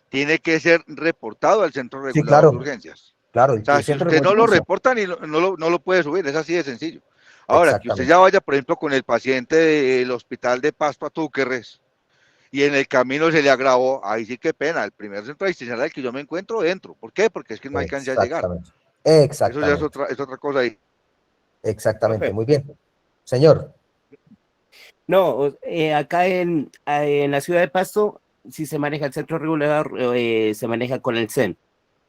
Speaker 8: tiene que ser reportado al centro
Speaker 1: Sí,
Speaker 8: regulador de
Speaker 1: claro,
Speaker 8: urgencias.
Speaker 1: claro,
Speaker 8: O sea,
Speaker 1: el
Speaker 8: si
Speaker 1: centro
Speaker 8: usted
Speaker 1: de
Speaker 8: no lo
Speaker 1: urgencia.
Speaker 8: reporta, no lo puede subir, es así de sencillo. Ahora, que usted
Speaker 1: Exactamente.
Speaker 8: ya vaya, por ejemplo, con el paciente del hospital de Pasto a Túquerres y en el camino se le agravó, ahí sí que pena, el primer centro asistencial al que yo me encuentro, entro. ¿Por qué? Porque es que no alcancé a llegar.
Speaker 1: Exactamente.
Speaker 8: Eso ya
Speaker 1: Exactamente.
Speaker 8: es otra cosa ahí.
Speaker 1: Exactamente,
Speaker 6: Profe.
Speaker 1: muy bien. Señor.
Speaker 6: No, acá en la ciudad de Pasto, si se maneja el centro regulador, se maneja con el CEN,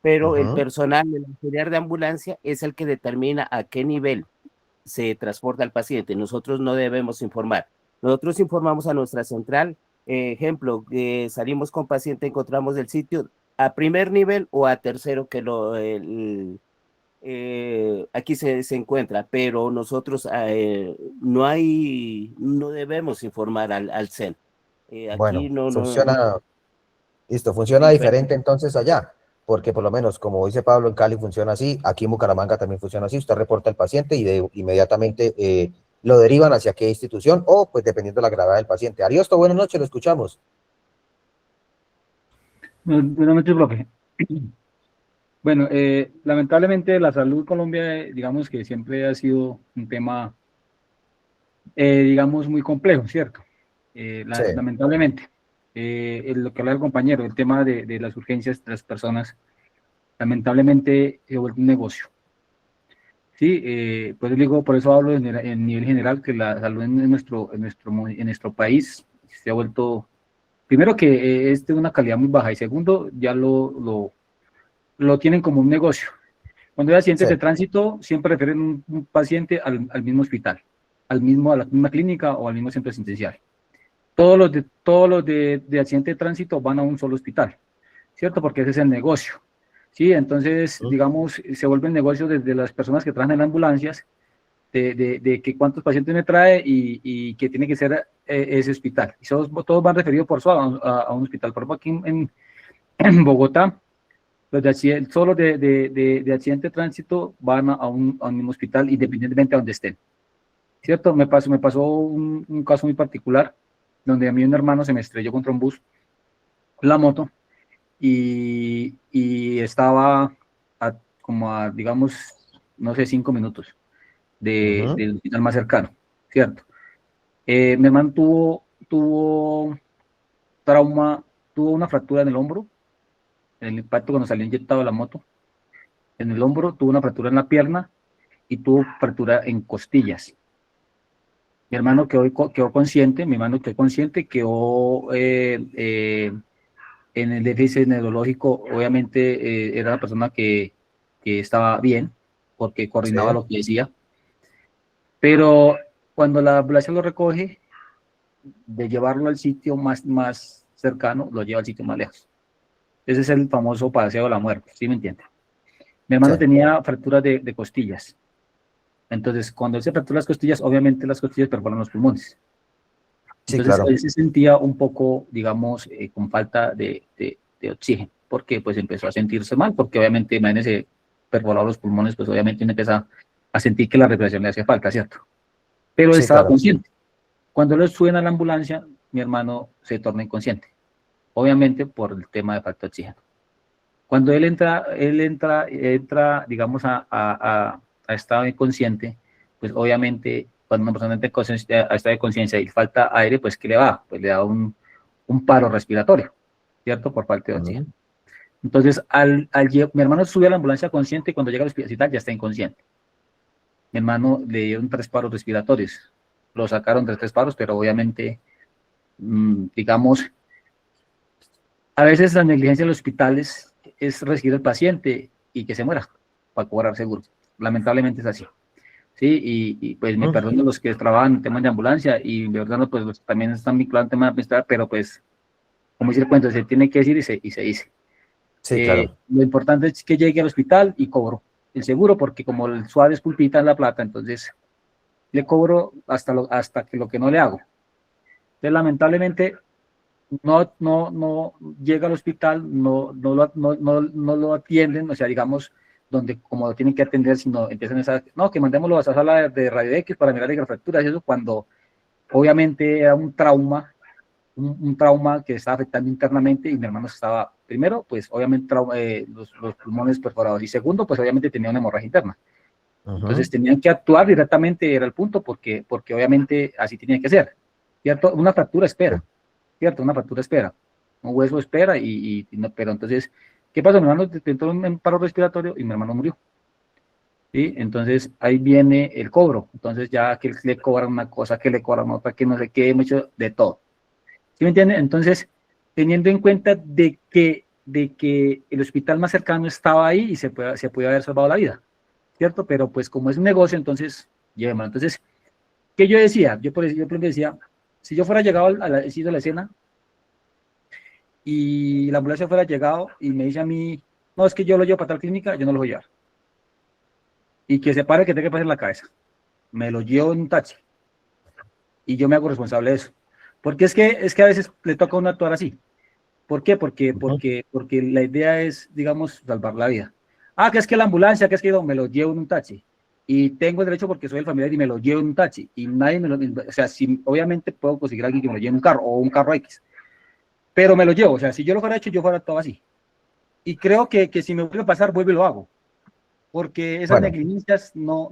Speaker 6: pero el
Speaker 1: Ujú.
Speaker 6: personal, el auxiliar de ambulancia, es el que determina a qué nivel se transporta al paciente. Nosotros no debemos informar. Nosotros informamos a nuestra central, ejemplo, salimos con paciente, encontramos el sitio a primer nivel o a tercero que aquí se encuentra, pero nosotros no debemos informar al CEN. Aquí
Speaker 1: Bueno,
Speaker 6: no,
Speaker 1: funciona, listo, funciona
Speaker 6: diferente.
Speaker 1: diferente entonces allá, porque por lo menos, como dice Pablo, en Cali funciona así, aquí en Bucaramanga también funciona así, usted reporta al paciente y inmediatamente lo derivan hacia qué institución o, pues, dependiendo de la gravedad del paciente. Ariosto, buenas noches, lo escuchamos.
Speaker 9: Buenas noches, profe. Bueno, lamentablemente la salud en Colombia, digamos que siempre ha sido un tema, digamos, muy complejo, ¿cierto?
Speaker 1: Sí,
Speaker 9: Lamentablemente, lo que habla el compañero, el tema de las urgencias de las personas, lamentablemente se vuelve un negocio. Sí, pues digo, por eso hablo en nivel general, que la salud en nuestro país se ha vuelto, primero que es de una calidad muy baja y segundo, ya lo tienen como un negocio. Cuando hay accidentes
Speaker 1: sí.
Speaker 9: de tránsito, siempre refieren un paciente al mismo hospital, a la misma clínica o al mismo centro asistencial. Todos los de accidente de tránsito van a un solo hospital, ¿cierto? Porque ese es el negocio. Sí, entonces, digamos, se vuelve el negocio desde las personas que trabajan en ambulancias, de que cuántos pacientes me trae y que tiene que ser ese hospital. Y todos van referidos por SOA a un hospital. Por ejemplo, aquí en Bogotá, los de accidente, solo de accidente de tránsito van a un mismo hospital independientemente de donde estén. ¿Cierto? Me pasó un caso muy particular donde a mí un hermano se me estrelló contra un bus, la moto, y estaba digamos, no sé, 5 minutos
Speaker 1: Ujú.
Speaker 9: del hospital más cercano, ¿cierto? Mi hermano tuvo trauma, tuvo una fractura en el hombro, en el impacto cuando salió inyectado de la moto, en el hombro, tuvo una fractura en la pierna y tuvo fractura en costillas. Mi hermano quedó consciente, quedó en el déficit neurológico, obviamente era una persona que estaba bien, porque
Speaker 1: Sí,
Speaker 9: coordinaba lo que decía, pero cuando la ambulancia lo recoge, de llevarlo al sitio más cercano, lo lleva al sitio más lejos. Ese es el famoso paseo de la muerte, ¿sí me entiende? Mi
Speaker 1: sí,
Speaker 9: hermano tenía fracturas de costillas. Entonces, cuando él se fractura las costillas, obviamente las costillas perforan los pulmones.
Speaker 1: sí,
Speaker 9: Entonces,
Speaker 1: claro.
Speaker 9: él se sentía un poco, digamos, con falta de oxígeno, porque pues empezó a sentirse mal, porque obviamente, imagínese, perforar los pulmones, pues obviamente uno empieza a sentir que la respiración le hace falta, ¿cierto? Pero él
Speaker 1: Sí,
Speaker 9: estaba
Speaker 1: claro.
Speaker 9: consciente. Cuando lo suben a la ambulancia, mi hermano se torna inconsciente, obviamente por el tema de falta de oxígeno. Cuando él entra, digamos, a estado inconsciente, pues obviamente cuando una persona entra a estado de conciencia y falta aire, pues ¿qué le va? Pues le da un paro respiratorio, ¿cierto? Por falta de oxígeno.
Speaker 1: Ujú.
Speaker 9: Entonces, mi hermano sube a la ambulancia consciente y cuando llega al hospital ya está inconsciente. Mi hermano le dieron 3 paros respiratorios. Lo sacaron de 3 paros, pero obviamente, digamos, a veces la negligencia de los hospitales es recibir al paciente y que se muera para cobrar seguro. Lamentablemente es así. Sí, y pues me
Speaker 1: Ujú.
Speaker 9: perdono los que trabajan en temas de ambulancia y de verdad pues también están vinculados en temas de administración, pero pues, como dice el cuento, se tiene que decir y se dice.
Speaker 1: Sí, claro.
Speaker 9: Lo importante es que llegue al hospital y cobro el seguro, porque como el suave es pulpita en la plata, entonces le cobro hasta que lo que no le hago. Entonces, lamentablemente, no llega al hospital, no lo atienden, o sea, digamos, donde como lo tienen que atender, sino empiezan no, que mandémoslo a esa sala de radio X para mirar las fracturas, y eso cuando obviamente era un trauma, un trauma que estaba afectando internamente y mi hermano estaba, primero, pues obviamente los pulmones perforados y segundo, pues obviamente tenía una hemorragia interna.
Speaker 1: Ujú.
Speaker 9: Entonces tenían que actuar directamente, era el punto, porque obviamente así tenía que ser, ¿cierto? Una fractura
Speaker 1: Sí.
Speaker 9: espera, ¿cierto? Una fractura espera, un hueso espera y no, pero entonces, ¿qué pasó? Mi hermano entró en paro respiratorio y mi hermano murió. ¿sí? Entonces ahí viene el cobro. Entonces ya que le cobran una cosa, que le cobran otra, que no sé qué, mucho de todo. ¿Sí me entiende? Entonces, teniendo en cuenta de que el hospital más cercano estaba ahí y se puede haber salvado la vida, ¿cierto? Pero pues como es un negocio, entonces, llévemelo. Entonces, ¿qué yo decía? Por ejemplo decía, si yo fuera llegado a la escena y la ambulancia fuera llegado y me dice a mí, no, es que yo lo llevo para tal clínica, yo no lo voy a llevar. Y que se pare que tenga que pasar en la cabeza. Me lo llevo en un taxi. Y yo me hago responsable de eso. Porque es que a veces le toca a uno actuar así. ¿Por qué? Porque la idea es, digamos, salvar la vida. Ah, que es que la ambulancia, que es que yo me lo llevo en un taxi. Y tengo el derecho porque soy el familiar y me lo llevo en un taxi. Y nadie me lo... O sea, si, obviamente puedo conseguir a alguien que me lo lleve en un carro o un carro X. Pero me lo llevo. O sea, si yo lo fuera hecho, yo fuera todo así. Y creo que si me vuelve a pasar, vuelvo y lo hago. Porque esas
Speaker 1: Bueno,
Speaker 9: negligencias no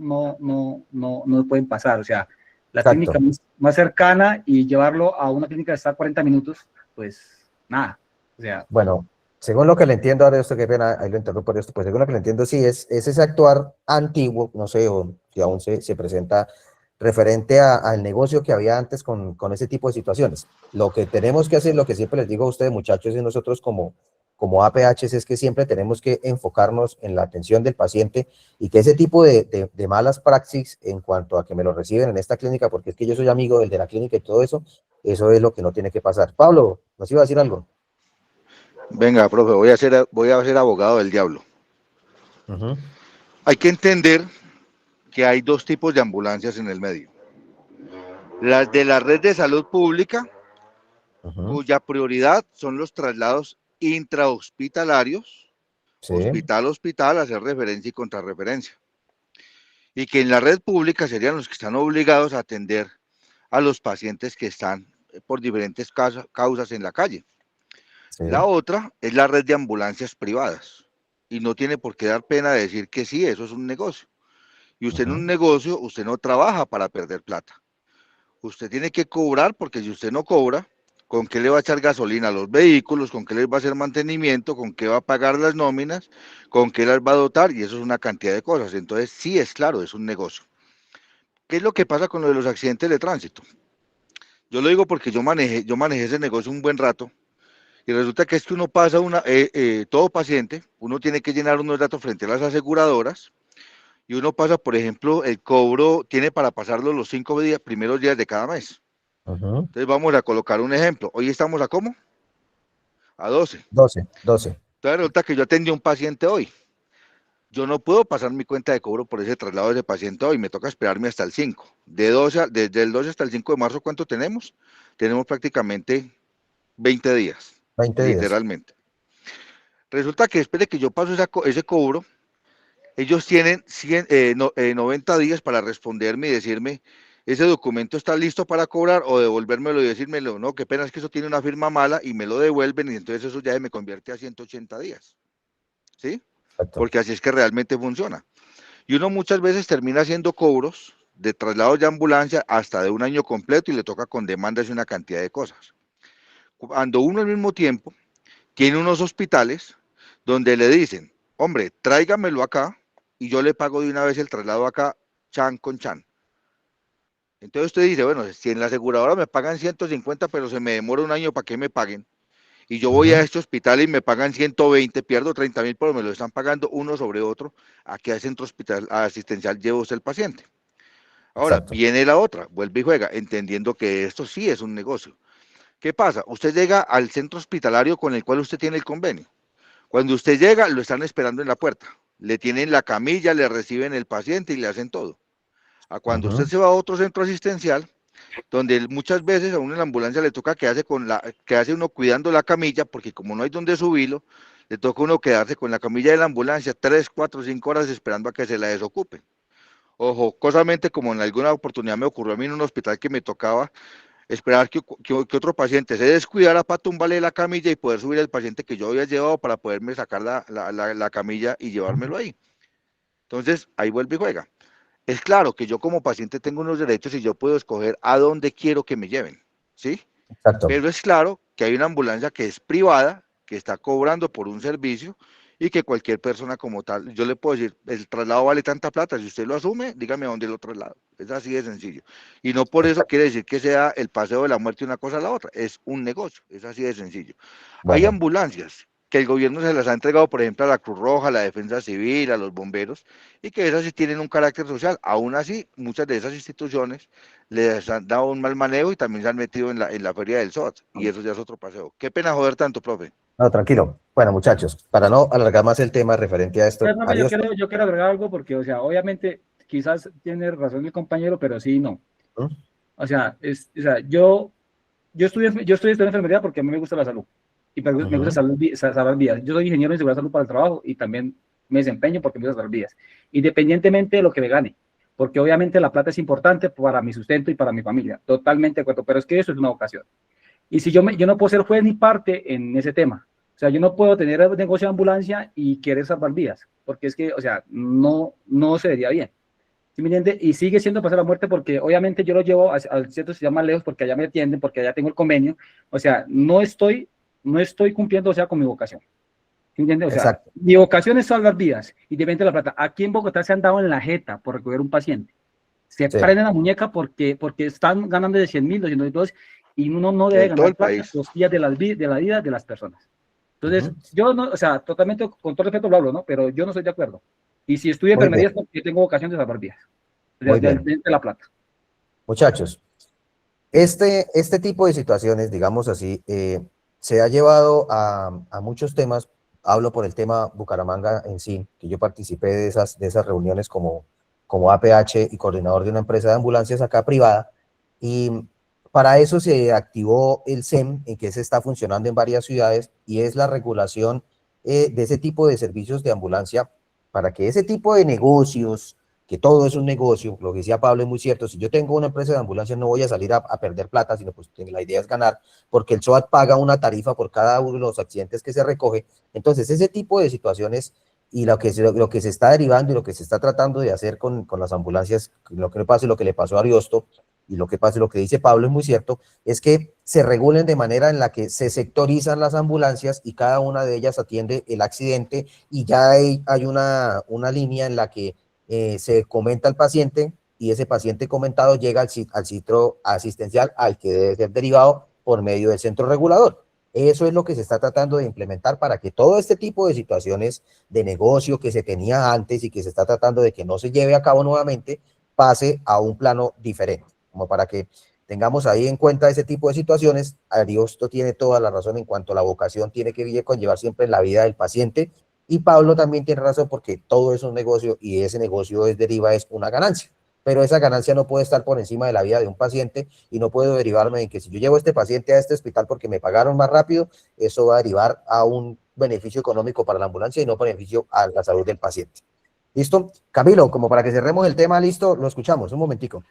Speaker 9: pueden pasar. O sea, la
Speaker 1: exacto.
Speaker 9: clínica más cercana y llevarlo a una clínica que está a 40 minutos, pues nada. O sea,
Speaker 1: Bueno, según lo que le entiendo, ahora esto, qué pena, ahí lo interrumpo por esto, pues según lo que le entiendo, sí, es ese actuar antiguo, no sé, o si aún se presenta referente al negocio que había antes con ese tipo de situaciones. Lo que tenemos que hacer, lo que siempre les digo a ustedes, muchachos, y nosotros como APHs, es que siempre tenemos que enfocarnos en la atención del paciente y que ese tipo de malas praxis en cuanto a que me lo reciben en esta clínica, porque es que yo soy amigo del de la clínica y todo eso es lo que no tiene que pasar. Pablo, ¿nos iba a decir algo?
Speaker 8: Venga, profe, voy a ser abogado del diablo.
Speaker 1: Ujú.
Speaker 8: Hay que entender que hay dos tipos de ambulancias en el medio. Las de la red de salud pública, cuya prioridad son los traslados intrahospitalarios,
Speaker 1: Sí,
Speaker 8: hospital a hospital, hacer referencia y contrarreferencia. Y que en la red pública serían los que están obligados a atender a los pacientes que están por diferentes causas en la calle.
Speaker 1: sí.
Speaker 8: La otra es la red de ambulancias privadas. Y no tiene por qué dar pena decir que sí, eso es un negocio. Y usted en un negocio, usted no trabaja para perder plata. Usted tiene que cobrar porque si usted no cobra, ¿con qué le va a echar gasolina a los vehículos? ¿Con qué les va a hacer mantenimiento? ¿Con qué va a pagar las nóminas? ¿Con qué las va a dotar? Y eso es una cantidad de cosas. Entonces, sí es claro, es un negocio. ¿Qué es lo que pasa con lo de los accidentes de tránsito? Yo lo digo porque yo manejé ese negocio un buen rato y resulta que es que uno pasa todo paciente, uno tiene que llenar unos datos frente a las aseguradoras y uno pasa, por ejemplo, el cobro tiene para pasarlo los 5 primeros días de cada mes. Entonces vamos a colocar un ejemplo. Hoy estamos a ¿cómo? A 12.
Speaker 1: 12.
Speaker 8: Entonces resulta que yo atendí a un paciente hoy. Yo no puedo pasar mi cuenta de cobro por ese traslado de ese paciente hoy, me toca esperarme hasta el 5. Desde el 12 hasta el 5 de marzo, ¿cuánto tenemos? Tenemos prácticamente 20 días,
Speaker 1: 20 días.
Speaker 8: literalmente. Resulta que después de que yo paso ese cobro, ellos tienen 90 días para responderme y decirme, ese documento está listo para cobrar o devolvérmelo y decírmelo, no, qué pena es que eso tiene una firma mala y me lo devuelven y entonces eso ya se me convierte a 180 días. ¿Sí?
Speaker 1: Exacto.
Speaker 8: Porque así es que realmente funciona. Y uno muchas veces termina haciendo cobros de traslados de ambulancia hasta de un año completo y le toca con demandas y una cantidad de cosas. Cuando uno al mismo tiempo tiene unos hospitales donde le dicen, hombre, tráigamelo acá y yo le pago de una vez el traslado acá, chan con chan. Entonces usted dice, bueno, si en la aseguradora me pagan 150, pero se me demora un año para que me paguen, y yo voy a este hospital y me pagan 120, pierdo 30.000, pero me lo están pagando uno sobre otro, ¿a qué centro hospital asistencial lleva usted el paciente? Ahora,
Speaker 1: Exacto.
Speaker 8: viene la otra, vuelve y juega, entendiendo que esto sí es un negocio. ¿Qué pasa? Usted llega al centro hospitalario con el cual usted tiene el convenio. Cuando usted llega, lo están esperando en la puerta. Le tienen la camilla, le reciben el paciente y le hacen todo. A cuando usted se va a otro centro asistencial, donde muchas veces a uno en la ambulancia le toca quedarse uno cuidando la camilla, porque como no hay donde subirlo, le toca a uno quedarse con la camilla de la ambulancia 3, 4, 5 horas esperando a que se la desocupen. O jocosamente, como en alguna oportunidad me ocurrió a mí en un hospital que me tocaba esperar que otro paciente se descuidara para tumbarle la camilla y poder subir el paciente que yo había llevado para poderme sacar la camilla y llevármelo ahí. Entonces, ahí vuelve y juega. Es claro que yo como paciente tengo unos derechos y yo puedo escoger a dónde quiero que me lleven, ¿sí?
Speaker 1: Exacto.
Speaker 8: Pero es claro que hay una ambulancia que es privada, que está cobrando por un servicio y que cualquier persona como tal, yo le puedo decir, el traslado vale tanta plata, si usted lo asume, dígame a dónde lo traslado. Es así de sencillo. Y no por eso quiere decir que sea el paseo de la muerte una cosa a la otra, es un negocio, es así de sencillo. Hay
Speaker 1: Bueno,
Speaker 8: ambulancias que el gobierno se las ha entregado, por ejemplo, a la Cruz Roja, a la Defensa Civil, a los bomberos, y que esas sí tienen un carácter social. Aún así, muchas de esas instituciones les han dado un mal manejo y también se han metido en la feria del SOT, y eso ya es otro paseo. Qué pena joder tanto, profe.
Speaker 1: no, tranquilo. Bueno, muchachos, para no alargar más el tema referente a esto,
Speaker 9: Pero, profe,
Speaker 1: adiós.
Speaker 9: yo quiero agregar algo porque, o sea, obviamente, quizás tiene razón el compañero, pero sí, no.
Speaker 1: ¿Mm?
Speaker 9: O sea, yo estudié enfermería porque a mí me gusta la salud y me gusta salvar vidas. Yo soy ingeniero en seguridad de salud para el trabajo y también me desempeño porque me gusta salvar vidas, independientemente de lo que me gane, porque obviamente la plata es importante para mi sustento y para mi familia, totalmente de acuerdo, pero es que eso es una vocación. Y si yo no puedo ser juez ni parte en ese tema, o sea, yo no puedo tener el negocio de ambulancia y querer salvar vidas, porque es que, o sea, no se vería bien. ¿Sí me entiende? Y sigue siendo pasar la muerte porque obviamente yo lo llevo al centro se llama lejos porque allá me atienden, porque allá tengo el convenio. O sea, no estoy cumpliendo, o sea, con mi vocación. ¿Sí me entiende? O sea,
Speaker 1: Exacto.
Speaker 9: mi vocación es salvar vidas y depende de la plata. Aquí en Bogotá se han dado en la jeta por recoger un paciente. Se
Speaker 1: Sí.
Speaker 9: prenden la muñeca porque están ganando de 100.000, 200.000 y uno no debe
Speaker 8: En todo
Speaker 9: ganar
Speaker 8: el
Speaker 9: plata
Speaker 8: país.
Speaker 9: los días de la vida de las personas. Entonces, yo no, o sea, totalmente, con todo respeto lo hablo, ¿no? Pero yo no estoy de acuerdo. Y si estudio
Speaker 1: Muy
Speaker 9: enfermería es
Speaker 1: bien,
Speaker 9: porque tengo vocación de salvar vidas.
Speaker 1: muy bien.
Speaker 9: De la plata.
Speaker 1: Muchachos, este tipo de situaciones, digamos así, se ha llevado a muchos temas. Hablo por el tema Bucaramanga en sí, que yo participé de esas reuniones como APH y coordinador de una empresa de ambulancias acá privada, y para eso se activó el SEM, en que se está funcionando en varias ciudades, y es la regulación de ese tipo de servicios de ambulancia, para que ese tipo de negocios, que todo es un negocio, lo que decía Pablo es muy cierto, si yo tengo una empresa de ambulancia no voy a salir a perder plata, sino pues la idea es ganar, porque el SOAT paga una tarifa por cada uno de los accidentes que se recoge. Entonces ese tipo de situaciones y lo que se está derivando y lo que se está tratando de hacer con las ambulancias, lo que le pasa y lo que le pasó a Ariosto, y lo que pasa y lo que dice Pablo es muy cierto, es que se regulen de manera en la que se sectorizan las ambulancias y cada una de ellas atiende el accidente, y ya hay una línea en la que se comenta al paciente, y ese paciente comentado llega al centro asistencial al que debe ser derivado por medio del centro regulador. Eso es lo que se está tratando de implementar para que todo este tipo de situaciones de negocio que se tenía antes y que se está tratando de que no se lleve a cabo nuevamente, pase a un plano diferente, como para que tengamos ahí en cuenta ese tipo de situaciones. Ariosto tiene toda la razón en cuanto a la vocación tiene que conllevar siempre la vida del paciente, y Pablo también tiene razón porque todo es un negocio y ese negocio es una ganancia, pero esa ganancia no puede estar por encima de la vida de un paciente, y no puedo derivarme en que si yo llevo a este paciente a este hospital porque me pagaron más rápido, eso va a derivar a un beneficio económico para la ambulancia y no beneficio a la salud del paciente. ¿Listo? Camilo, como para que cerremos el tema, listo, lo escuchamos, un momentico.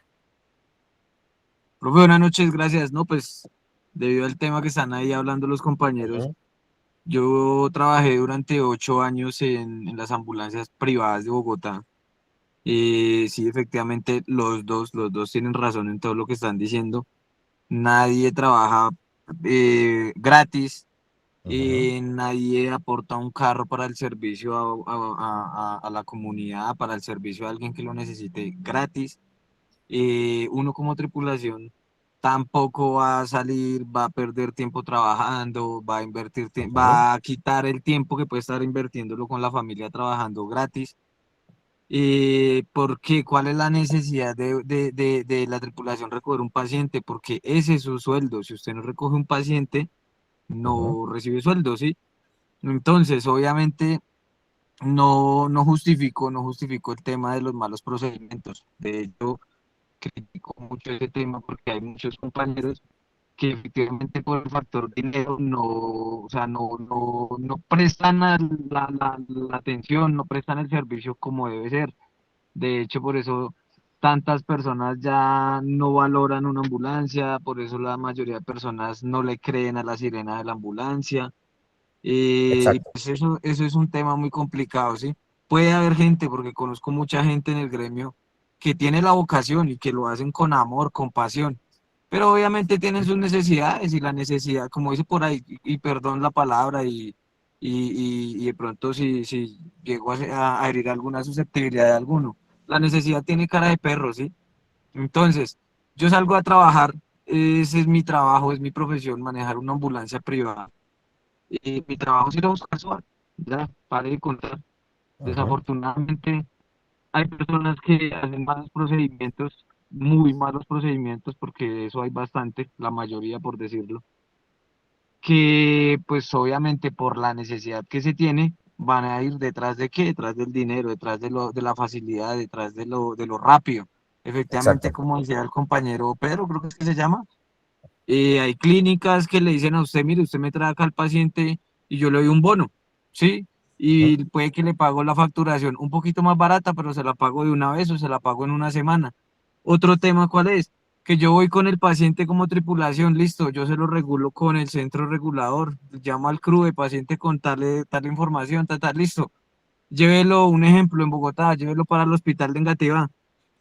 Speaker 10: Profe, buenas noches, gracias. No, pues, debido al tema que están ahí hablando los compañeros, yo trabajé durante 8 años en las ambulancias privadas de Bogotá. Sí, efectivamente, los dos tienen razón en todo lo que están diciendo. Nadie trabaja gratis, nadie aporta un carro para el servicio a la comunidad, para el servicio a alguien que lo necesite gratis. Uno como tripulación tampoco va a salir, va a perder tiempo trabajando, va a invertir va a quitar el tiempo que puede estar invirtiéndolo con la familia trabajando gratis. ¿Por qué? ¿Cuál es la necesidad de la tripulación recoger un paciente? Porque ese es su sueldo. Si usted no recoge un paciente, no recibe sueldo, ¿sí? Entonces, obviamente, no justifico el tema de los malos procedimientos. De hecho, critico mucho ese tema porque hay muchos compañeros que efectivamente por el factor dinero o sea, no prestan la atención, no prestan el servicio como debe ser. De hecho, por eso tantas personas ya no valoran una ambulancia, por eso la mayoría de personas no le creen a la sirena de la ambulancia. Y
Speaker 1: Exacto.
Speaker 10: pues eso es un tema muy complicado, ¿sí? Puede haber gente, porque conozco mucha gente en el gremio que tiene la vocación y que lo hacen con amor, con pasión, pero obviamente tienen sus necesidades, y la necesidad, como dice por ahí, y perdón la palabra, y de pronto si llego a herir alguna susceptibilidad de alguno. La necesidad tiene cara de perro, ¿sí? Entonces, yo salgo a trabajar, ese es mi trabajo, es mi profesión, manejar una ambulancia privada. Y mi trabajo es ir a buscar SWAT, ya, pare de contar.
Speaker 1: Ujú.
Speaker 10: Desafortunadamente, hay personas que hacen malos procedimientos, muy malos procedimientos, porque eso hay bastante, la mayoría por decirlo, que pues obviamente por la necesidad que se tiene, van a ir detrás de qué, detrás del dinero, detrás de la facilidad, detrás de lo rápido. Efectivamente,
Speaker 1: Exacto.
Speaker 10: como decía el compañero Pedro, creo que es que se llama, hay clínicas que le dicen a usted, mire, usted me trae acá al paciente y yo le doy un bono, ¿sí?
Speaker 1: Ujú.
Speaker 10: Y puede que le pago la facturación un poquito más barata, pero se la pago de una vez o se la pago en una semana. Otro tema, ¿cuál es? Que yo voy con el paciente como tripulación, listo, yo se lo regulo con el centro regulador, llamo al CRUE, paciente con tal información, tal, listo. Llévelo, un ejemplo, en Bogotá, llévelo para el hospital de Engativá.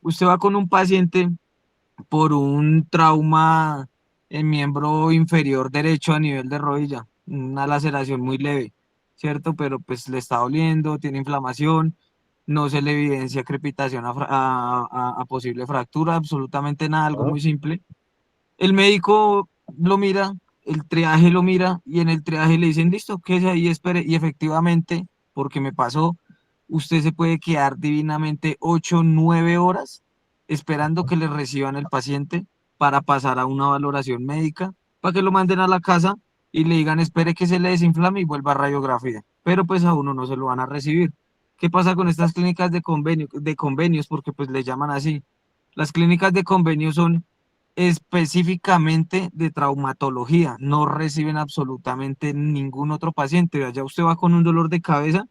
Speaker 10: Usted va con un paciente por un trauma en miembro inferior derecho a nivel de rodilla, una laceración muy leve, ¿cierto? Pero pues le está doliendo, tiene inflamación, no se le evidencia crepitación a posible fractura, absolutamente nada, algo
Speaker 1: Ujú.
Speaker 10: muy simple. El médico lo mira, el triaje lo mira y en el triaje le dicen, listo, quédese ahí, espere. Y efectivamente, porque me pasó, usted se puede quedar divinamente 8, 9 horas esperando que le reciban el paciente para pasar a una valoración médica, para que lo manden a la casa y le digan, espere que se le desinflame y vuelva a radiografía. Pero pues a uno no se lo van a recibir. ¿Qué pasa con estas clínicas de convenios? Porque pues le llaman así. Las clínicas de convenio son específicamente de traumatología, no reciben absolutamente ningún otro paciente. Allá usted va con un dolor de cabeza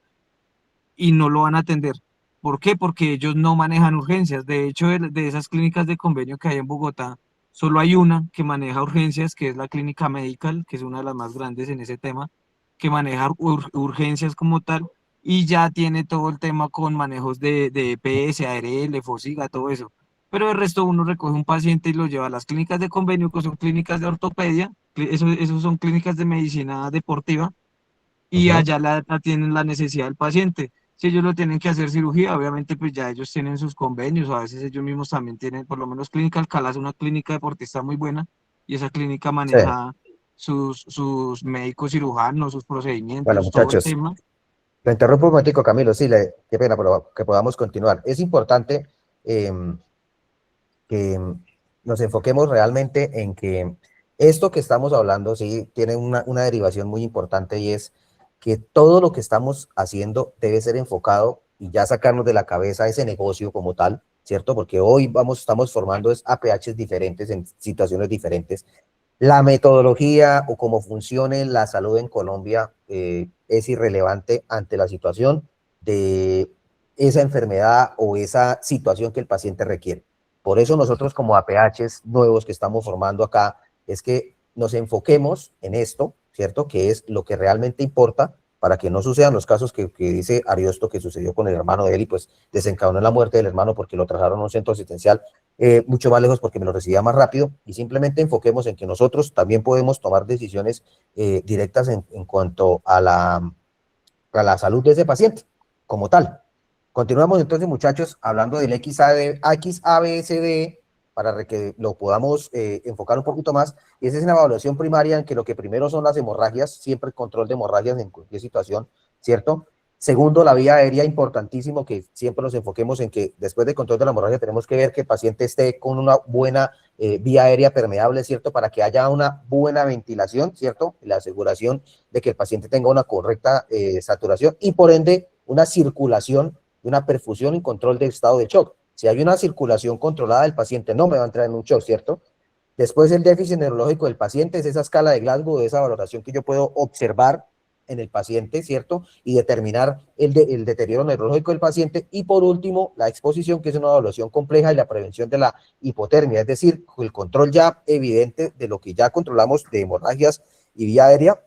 Speaker 10: y no lo van a atender. ¿Por qué? Porque ellos no manejan urgencias. De hecho, de esas clínicas de convenio que hay en Bogotá, solo hay una que maneja urgencias, que es la Clínica Medical, que es una de las más grandes en ese tema, que maneja urgencias como tal, y ya tiene todo el tema con manejos de EPS, ARL, FOSIGA, todo eso. Pero el resto uno recoge un paciente y lo lleva a las clínicas de convenio, que son clínicas de ortopedia, eso son clínicas de medicina deportiva, y
Speaker 1: Ujú.
Speaker 10: allá atienden la necesidad del paciente. Si ellos lo tienen que hacer cirugía, obviamente pues ya ellos tienen sus convenios, o a veces ellos mismos también tienen, por lo menos Clínica Alcalá es una clínica deportista muy buena, y esa clínica
Speaker 1: Sí.
Speaker 10: maneja sus médicos cirujanos, sus
Speaker 1: Bueno,
Speaker 10: procedimientos, todo el
Speaker 1: muchachos,
Speaker 10: tema.
Speaker 1: lo interrumpo un momentico, Camilo, sí, qué pena, pero que podamos continuar. Es importante que nos enfoquemos realmente en que esto que estamos hablando, sí, tiene una derivación muy importante y es que todo lo que estamos haciendo debe ser enfocado y ya sacarnos de la cabeza ese negocio como tal, ¿cierto? Porque hoy estamos formando APHs diferentes en situaciones diferentes. La metodología o cómo funcione la salud en Colombia es irrelevante ante la situación de esa enfermedad o esa situación que el paciente requiere. Por eso nosotros como APHs nuevos que estamos formando acá, es que nos enfoquemos en esto, ¿cierto? Que es lo que realmente importa para que no sucedan los casos que dice Ariosto que sucedió con el hermano de él y pues desencadenó la muerte del hermano porque lo trasladaron a un centro asistencial mucho más lejos porque me lo recibía más rápido y simplemente enfoquemos en que nosotros también podemos tomar decisiones directas en cuanto a la salud de ese paciente como tal. Continuamos entonces, muchachos, hablando del XABCD para que lo podamos enfocar un poquito más. Y esa es una evaluación primaria en que lo que primero son las hemorragias, siempre control de hemorragias en cualquier situación, ¿cierto? Segundo, la vía aérea, importantísimo que siempre nos enfoquemos en que después del control de la hemorragia tenemos que ver que el paciente esté con una buena vía aérea permeable, ¿cierto? Para que haya una buena ventilación, ¿cierto? La aseguración de que el paciente tenga una correcta saturación y por ende una circulación, una perfusión y control de estado de shock. Si hay una circulación controlada, el paciente no me va a entrar en un shock, ¿cierto? Después el déficit neurológico del paciente es esa escala de Glasgow, de esa valoración que yo puedo observar en el paciente, ¿cierto? Y determinar el deterioro neurológico del paciente. Y por último, la exposición, que es una evaluación compleja y la prevención de la hipotermia, es decir, el control ya evidente de lo que ya controlamos de hemorragias y vía aérea,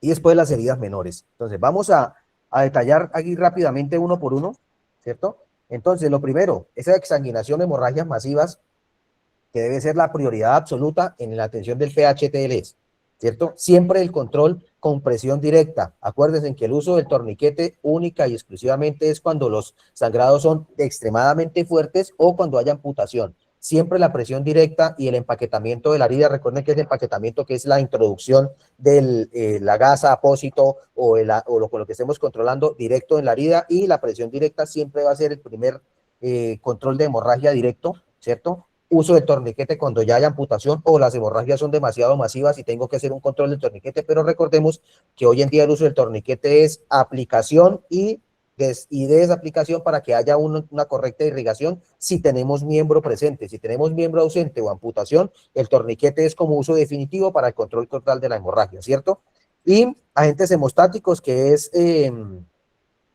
Speaker 1: y después las heridas menores. Entonces, vamos a detallar aquí rápidamente uno por uno, ¿cierto? Entonces, lo primero, esa exsanguinación de hemorragias masivas, que debe ser la prioridad absoluta en la atención del PH-TLS. ¿cierto? Siempre el control con presión directa. Acuérdense que el uso del torniquete única y exclusivamente es cuando los sangrados son extremadamente fuertes o cuando hay amputación. Siempre la presión directa y el empaquetamiento de la herida. Recuerden que es el empaquetamiento, que es la introducción de la gasa, apósito o con lo que estemos controlando directo en la herida, y la presión directa siempre va a ser el primer control de hemorragia directo, ¿cierto? Uso del torniquete cuando ya hay amputación o las hemorragias son demasiado masivas y tengo que hacer un control del torniquete, pero recordemos que hoy en día el uso del torniquete es aplicación y desaplicación para que haya una correcta irrigación si tenemos miembro presente. Si tenemos miembro ausente o amputación, el torniquete es como uso definitivo para el control total de la hemorragia, ¿cierto? Y agentes hemostáticos, que es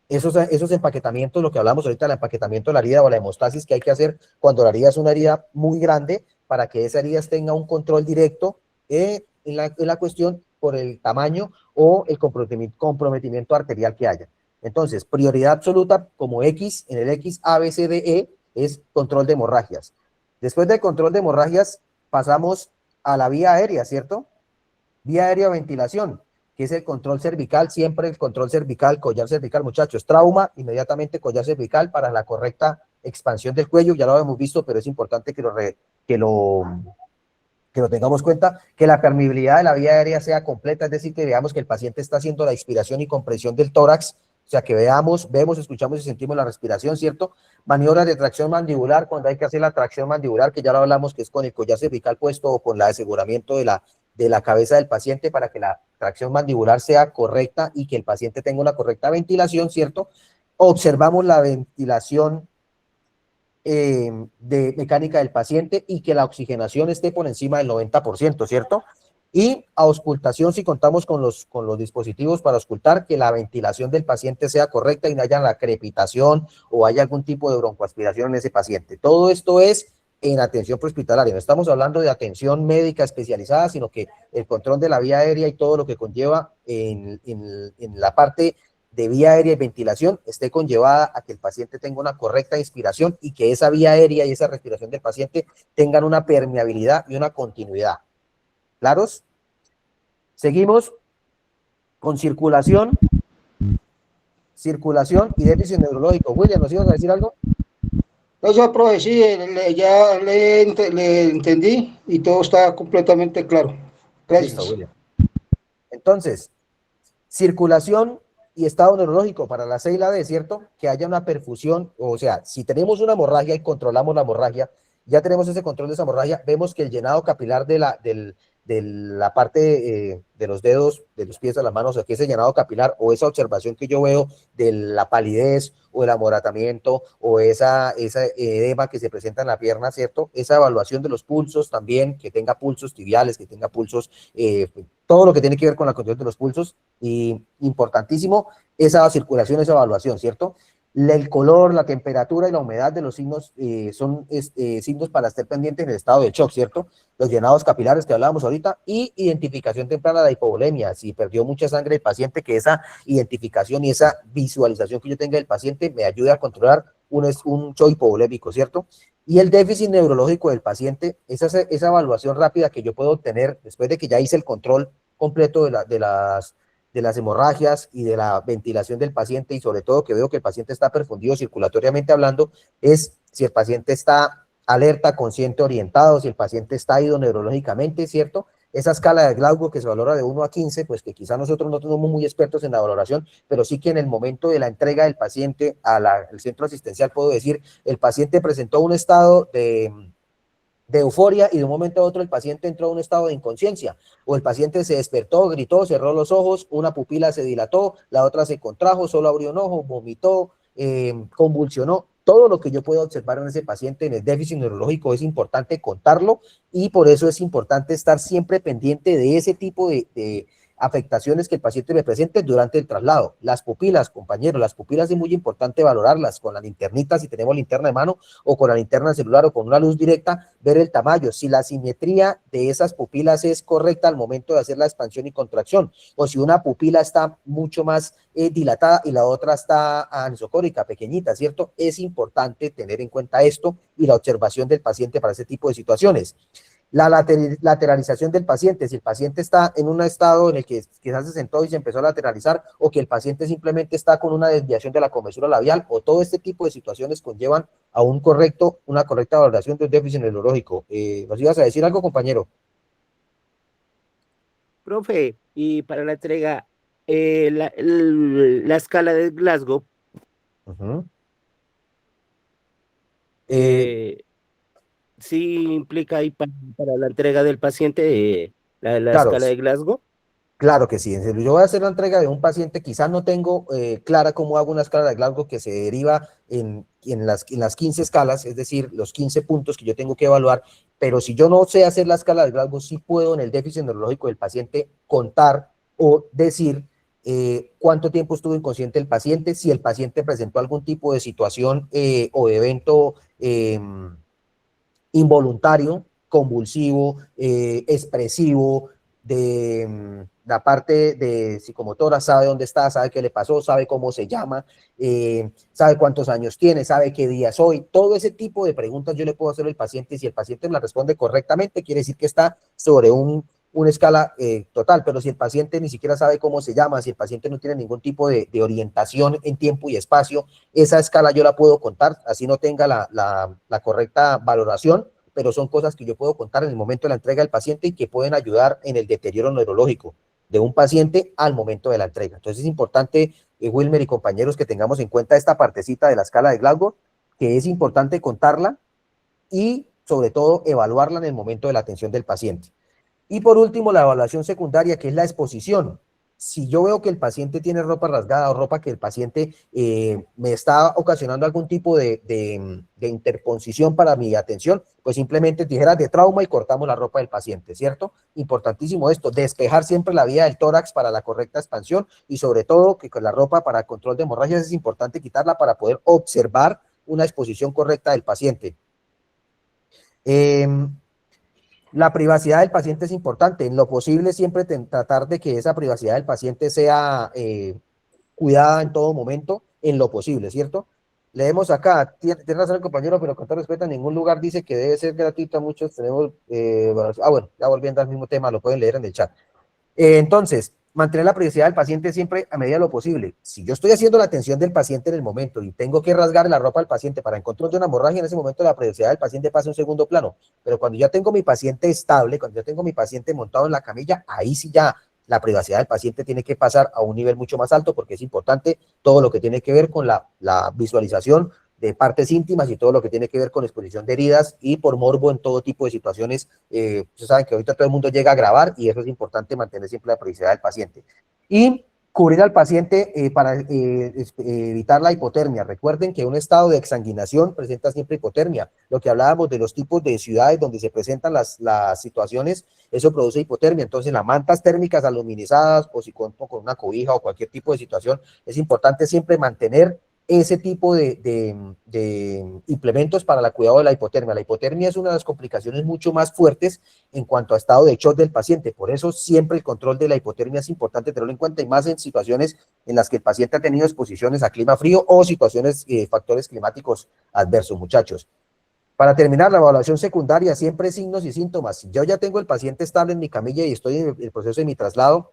Speaker 1: esos empaquetamientos, lo que hablamos ahorita, el empaquetamiento de la herida o la hemostasis que hay que hacer cuando la herida es una herida muy grande, para que esa herida tenga un control directo en la cuestión por el tamaño o el comprometimiento arterial que haya. Entonces, prioridad absoluta como X, en el X, A, B, C, D, E, es control de hemorragias. Después del control de hemorragias, pasamos a la vía aérea, ¿cierto? Vía aérea, ventilación, que es el control cervical, siempre el control cervical, collar cervical, muchachos. Trauma, inmediatamente collar cervical para la correcta expansión del cuello, ya lo hemos visto, pero es importante que lo tengamos cuenta, que la permeabilidad de la vía aérea sea completa, es decir, que veamos que el paciente está haciendo la inspiración y compresión del tórax, o sea, que vemos, escuchamos y sentimos la respiración, ¿cierto? Maniobras de tracción mandibular, cuando hay que hacer la tracción mandibular, que ya lo hablamos, que es con el collar cervical puesto o con el aseguramiento de la cabeza del paciente para que la tracción mandibular sea correcta y que el paciente tenga una correcta ventilación, ¿cierto? Observamos la ventilación de mecánica del paciente y que la oxigenación esté por encima del 90%, ¿cierto? Y auscultación, si contamos con los dispositivos para auscultar, que la ventilación del paciente sea correcta y no haya la crepitación o haya algún tipo de broncoaspiración en ese paciente. Todo esto es en atención prehospitalaria. No estamos hablando de atención médica especializada, sino que el control de la vía aérea y todo lo que conlleva en la parte de vía aérea y ventilación esté conllevada a que el paciente tenga una correcta inspiración y que esa vía aérea y esa respiración del paciente tengan una permeabilidad y una continuidad. ¿Claros? Seguimos con circulación y déficit neurológico. William, ¿nos ibas a decir algo?
Speaker 3: No, ya, profe, sí, ya le entendí y todo está completamente claro. Gracias.
Speaker 1: Listo, William. Entonces, circulación y estado neurológico para la C y la D, ¿cierto? Que haya una perfusión, o sea, si tenemos una hemorragia y controlamos la hemorragia, ya tenemos ese control de esa hemorragia, vemos que el llenado capilar de la parte de los dedos, de los pies, de las manos, o sea, que ese llenado capilar o esa observación que yo veo de la palidez o el amoratamiento o esa edema que se presenta en la pierna, ¿cierto? Esa evaluación de los pulsos también, que tenga pulsos tibiales, que tenga pulsos, todo lo que tiene que ver con la control de los pulsos, y importantísimo, esa circulación, esa evaluación, ¿cierto? El color, la temperatura y la humedad de los signos son signos para estar pendientes en el estado de shock, ¿cierto? Los llenados capilares que hablábamos ahorita y identificación temprana de la hipovolemia. Si perdió mucha sangre el paciente, que esa identificación y esa visualización que yo tenga del paciente me ayude a controlar un shock hipovolémico, ¿cierto? Y el déficit neurológico del paciente, esa evaluación rápida que yo puedo obtener después de que ya hice el control completo de las hemorragias y de la ventilación del paciente, y sobre todo que veo que el paciente está perfundido circulatoriamente hablando, es si el paciente está alerta, consciente, orientado, si el paciente está ido neurológicamente, ¿cierto? Esa escala de Glasgow que se valora de 1 a 15, pues que quizá nosotros no somos muy expertos en la valoración, pero sí que en el momento de la entrega del paciente al centro asistencial puedo decir, el paciente presentó un estado de euforia y de un momento a otro el paciente entró a un estado de inconsciencia, o el paciente se despertó, gritó, cerró los ojos, una pupila se dilató, la otra se contrajo, solo abrió un ojo, vomitó, convulsionó. Todo lo que yo pueda observar en ese paciente en el déficit neurológico es importante contarlo, y por eso es importante estar siempre pendiente de ese tipo de afectaciones que el paciente me presente durante el traslado. Las pupilas, compañeros, las pupilas es muy importante valorarlas con la linternita, si tenemos linterna de mano, o con la linterna celular, o con una luz directa, ver el tamaño, si la simetría de esas pupilas es correcta al momento de hacer la expansión y contracción, o si una pupila está mucho más dilatada y la otra está anisocórica, pequeñita, ¿cierto? Es importante tener en cuenta esto y la observación del paciente para ese tipo de situaciones. La lateralización del paciente, si el paciente está en un estado en el que quizás se sentó y se empezó a lateralizar, o que el paciente simplemente está con una desviación de la comesura labial, o todo este tipo de situaciones conllevan a una correcta valoración de un déficit neurológico. ¿Nos ibas a decir algo, compañero?
Speaker 6: Profe, y para la entrega, la escala de Glasgow,
Speaker 1: Uh-huh.
Speaker 6: sí implica ahí para la entrega del paciente la
Speaker 1: Claro,
Speaker 6: escala de Glasgow.
Speaker 1: claro que sí. En serio, yo voy a hacer la entrega de un paciente, quizás no tengo clara cómo hago una escala de Glasgow que se deriva en las 15 escalas, es decir, los 15 puntos que yo tengo que evaluar, pero si yo no sé hacer la escala de Glasgow, sí puedo en el déficit neurológico del paciente contar o decir cuánto tiempo estuvo inconsciente el paciente, si el paciente presentó algún tipo de situación o de evento involuntario, convulsivo, expresivo, de la parte de psicomotora, sabe dónde está, sabe qué le pasó, sabe cómo se llama, sabe cuántos años tiene, sabe qué día es hoy. Todo ese tipo de preguntas yo le puedo hacer al paciente, y si el paciente me la responde correctamente, quiere decir que está sobre una escala total, pero si el paciente ni siquiera sabe cómo se llama, si el paciente no tiene ningún tipo de orientación en tiempo y espacio, esa escala yo la puedo contar, así no tenga la correcta valoración, pero son cosas que yo puedo contar en el momento de la entrega del paciente y que pueden ayudar en el deterioro neurológico de un paciente al momento de la entrega. Entonces es importante, Wilmer y compañeros, que tengamos en cuenta esta partecita de la escala de Glasgow, que es importante contarla y sobre todo evaluarla en el momento de la atención del paciente. Y por último, la evaluación secundaria, que es la exposición. Si yo veo que el paciente tiene ropa rasgada o ropa que el paciente me está ocasionando algún tipo de interposición para mi atención, pues simplemente tijeras de trauma y cortamos la ropa del paciente, ¿cierto? Importantísimo esto, despejar siempre la vía del tórax para la correcta expansión, y sobre todo que con la ropa para control de hemorragias es importante quitarla para poder observar una exposición correcta del paciente. La privacidad del paciente es importante. En lo posible siempre tratar de que esa privacidad del paciente sea cuidada en todo momento, en lo posible, ¿cierto? Leemos acá, tiene razón el compañero, pero con todo respeto, en ningún lugar dice que debe ser gratuito. Muchos tenemos, bueno, ya volviendo al mismo tema, lo pueden leer en el chat. Entonces, mantener la privacidad del paciente siempre a medida de lo posible. Si yo estoy haciendo la atención del paciente en el momento y tengo que rasgar la ropa del paciente para encontrar una hemorragia, en ese momento la privacidad del paciente pasa a un segundo plano. Pero cuando ya tengo mi paciente estable, cuando ya tengo mi paciente montado en la camilla, ahí sí ya la privacidad del paciente tiene que pasar a un nivel mucho más alto, porque es importante todo lo que tiene que ver con la visualización de partes íntimas y todo lo que tiene que ver con exposición de heridas y por morbo en todo tipo de situaciones. Ustedes saben que ahorita todo el mundo llega a grabar, y eso es importante, mantener siempre la privacidad del paciente. Y cubrir al paciente para evitar la hipotermia. Recuerden que un estado de exsanguinación presenta siempre hipotermia. Lo que hablábamos de los tipos de ciudades donde se presentan las situaciones, eso produce hipotermia. Entonces, las mantas térmicas aluminizadas, o si cuento con una cobija o cualquier tipo de situación, es importante siempre mantener ese tipo de implementos para el cuidado de la hipotermia. La hipotermia es una de las complicaciones mucho más fuertes en cuanto a estado de shock del paciente. Por eso siempre el control de la hipotermia es importante tenerlo en cuenta, y más en situaciones en las que el paciente ha tenido exposiciones a clima frío o situaciones, factores climáticos adversos, muchachos. Para terminar, la evaluación secundaria, siempre signos y síntomas. Si yo ya tengo el paciente estable en mi camilla y estoy en el proceso de mi traslado,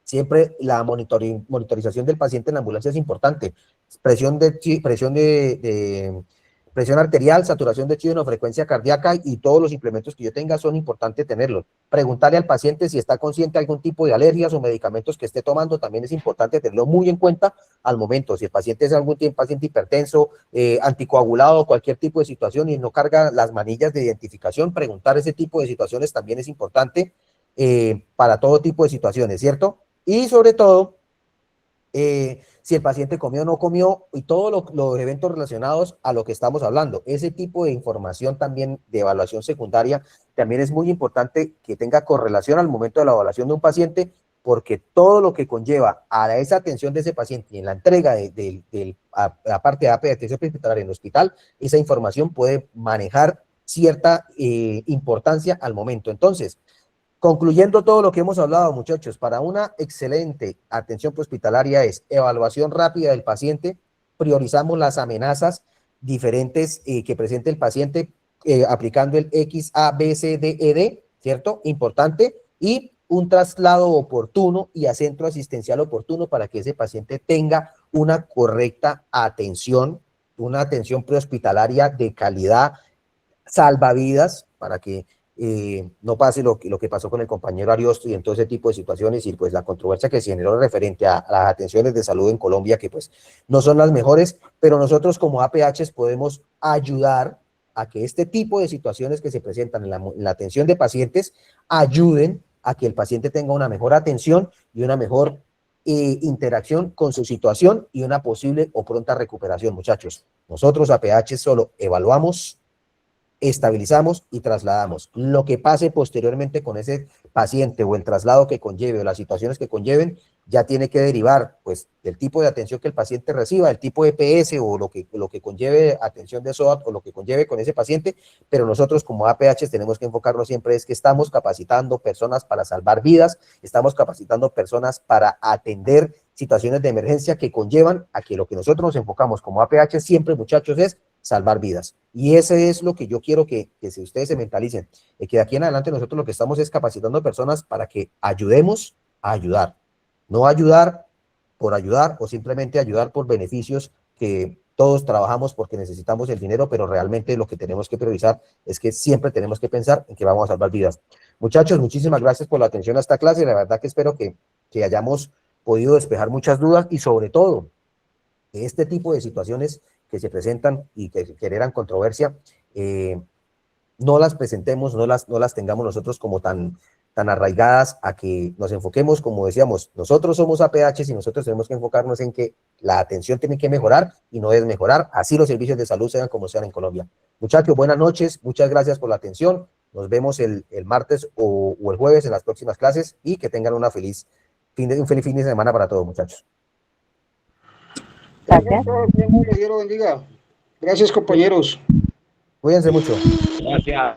Speaker 1: siempre la monitorización del paciente en la ambulancia es importante. Presión arterial, saturación de oxígeno, frecuencia cardíaca, y todos los implementos que yo tenga son importantes tenerlos. Preguntarle al paciente si está consciente de algún tipo de alergias o medicamentos que esté tomando, también es importante tenerlo muy en cuenta al momento. Si el paciente es algún paciente hipertenso, anticoagulado, cualquier tipo de situación y no carga las manillas de identificación, preguntar ese tipo de situaciones también es importante para todo tipo de situaciones, ¿cierto? Y sobre todo, si el paciente comió o no comió, y todos los eventos relacionados a lo que estamos hablando. Ese tipo de información también de evaluación secundaria también es muy importante que tenga correlación al momento de la evaluación de un paciente, porque todo lo que conlleva a esa atención de ese paciente y en la entrega a la parte de atención hospitalaria en el hospital, esa información puede manejar cierta importancia al momento. Entonces, concluyendo todo lo que hemos hablado, muchachos, para una excelente atención hospitalaria es evaluación rápida del paciente, priorizamos las amenazas diferentes que presente el paciente, aplicando el XABCDED, ¿cierto? Importante, y un traslado oportuno y a centro asistencial oportuno para que ese paciente tenga una correcta atención, una atención prehospitalaria de calidad, salvavidas, para que no pase lo que pasó con el compañero Ariosto y en todo ese tipo de situaciones, y pues la controversia que se generó referente a las atenciones de salud en Colombia, que pues no son las mejores, pero nosotros como APHs podemos ayudar a que este tipo de situaciones que se presentan en la atención de pacientes ayuden a que el paciente tenga una mejor atención y una mejor interacción con su situación y una posible o pronta recuperación, muchachos. Nosotros APHs solo evaluamos, estabilizamos y trasladamos. Lo que pase posteriormente con ese paciente o el traslado que conlleve o las situaciones que conlleven ya tiene que derivar pues del tipo de atención que el paciente reciba, el tipo de EPS o lo que conlleve atención de SOAT o lo que conlleve con ese paciente, pero nosotros como APHs tenemos que enfocarnos siempre es que estamos capacitando personas para salvar vidas, estamos capacitando personas para atender situaciones de emergencia que conllevan a que lo que nosotros nos enfocamos como APH siempre, muchachos, es salvar vidas. Y ese es lo que yo quiero que si ustedes se mentalicen, que de aquí en adelante nosotros lo que estamos es capacitando personas para que ayudemos a ayudar. No ayudar por ayudar o simplemente ayudar por beneficios que todos trabajamos porque necesitamos el dinero, pero realmente lo que tenemos que priorizar es que siempre tenemos que pensar en que vamos a salvar vidas. Muchachos, muchísimas gracias por la atención a esta clase. La verdad que espero que hayamos podido despejar muchas dudas y sobre todo que este tipo de situaciones que se presentan y que generan controversia, no las presentemos, no las tengamos nosotros como tan arraigadas a que nos enfoquemos, como decíamos, nosotros somos APHs y nosotros tenemos que enfocarnos en que la atención tiene que mejorar y no es mejorar, así los servicios de salud sean como sean en Colombia. Muchachos, buenas noches, muchas gracias por la atención, nos vemos el martes o el jueves en las próximas clases y que tengan un feliz fin de semana para todos, muchachos.
Speaker 3: Gracias. Dios bendiga. Gracias, compañeros.
Speaker 1: Cuídense mucho.
Speaker 6: Gracias.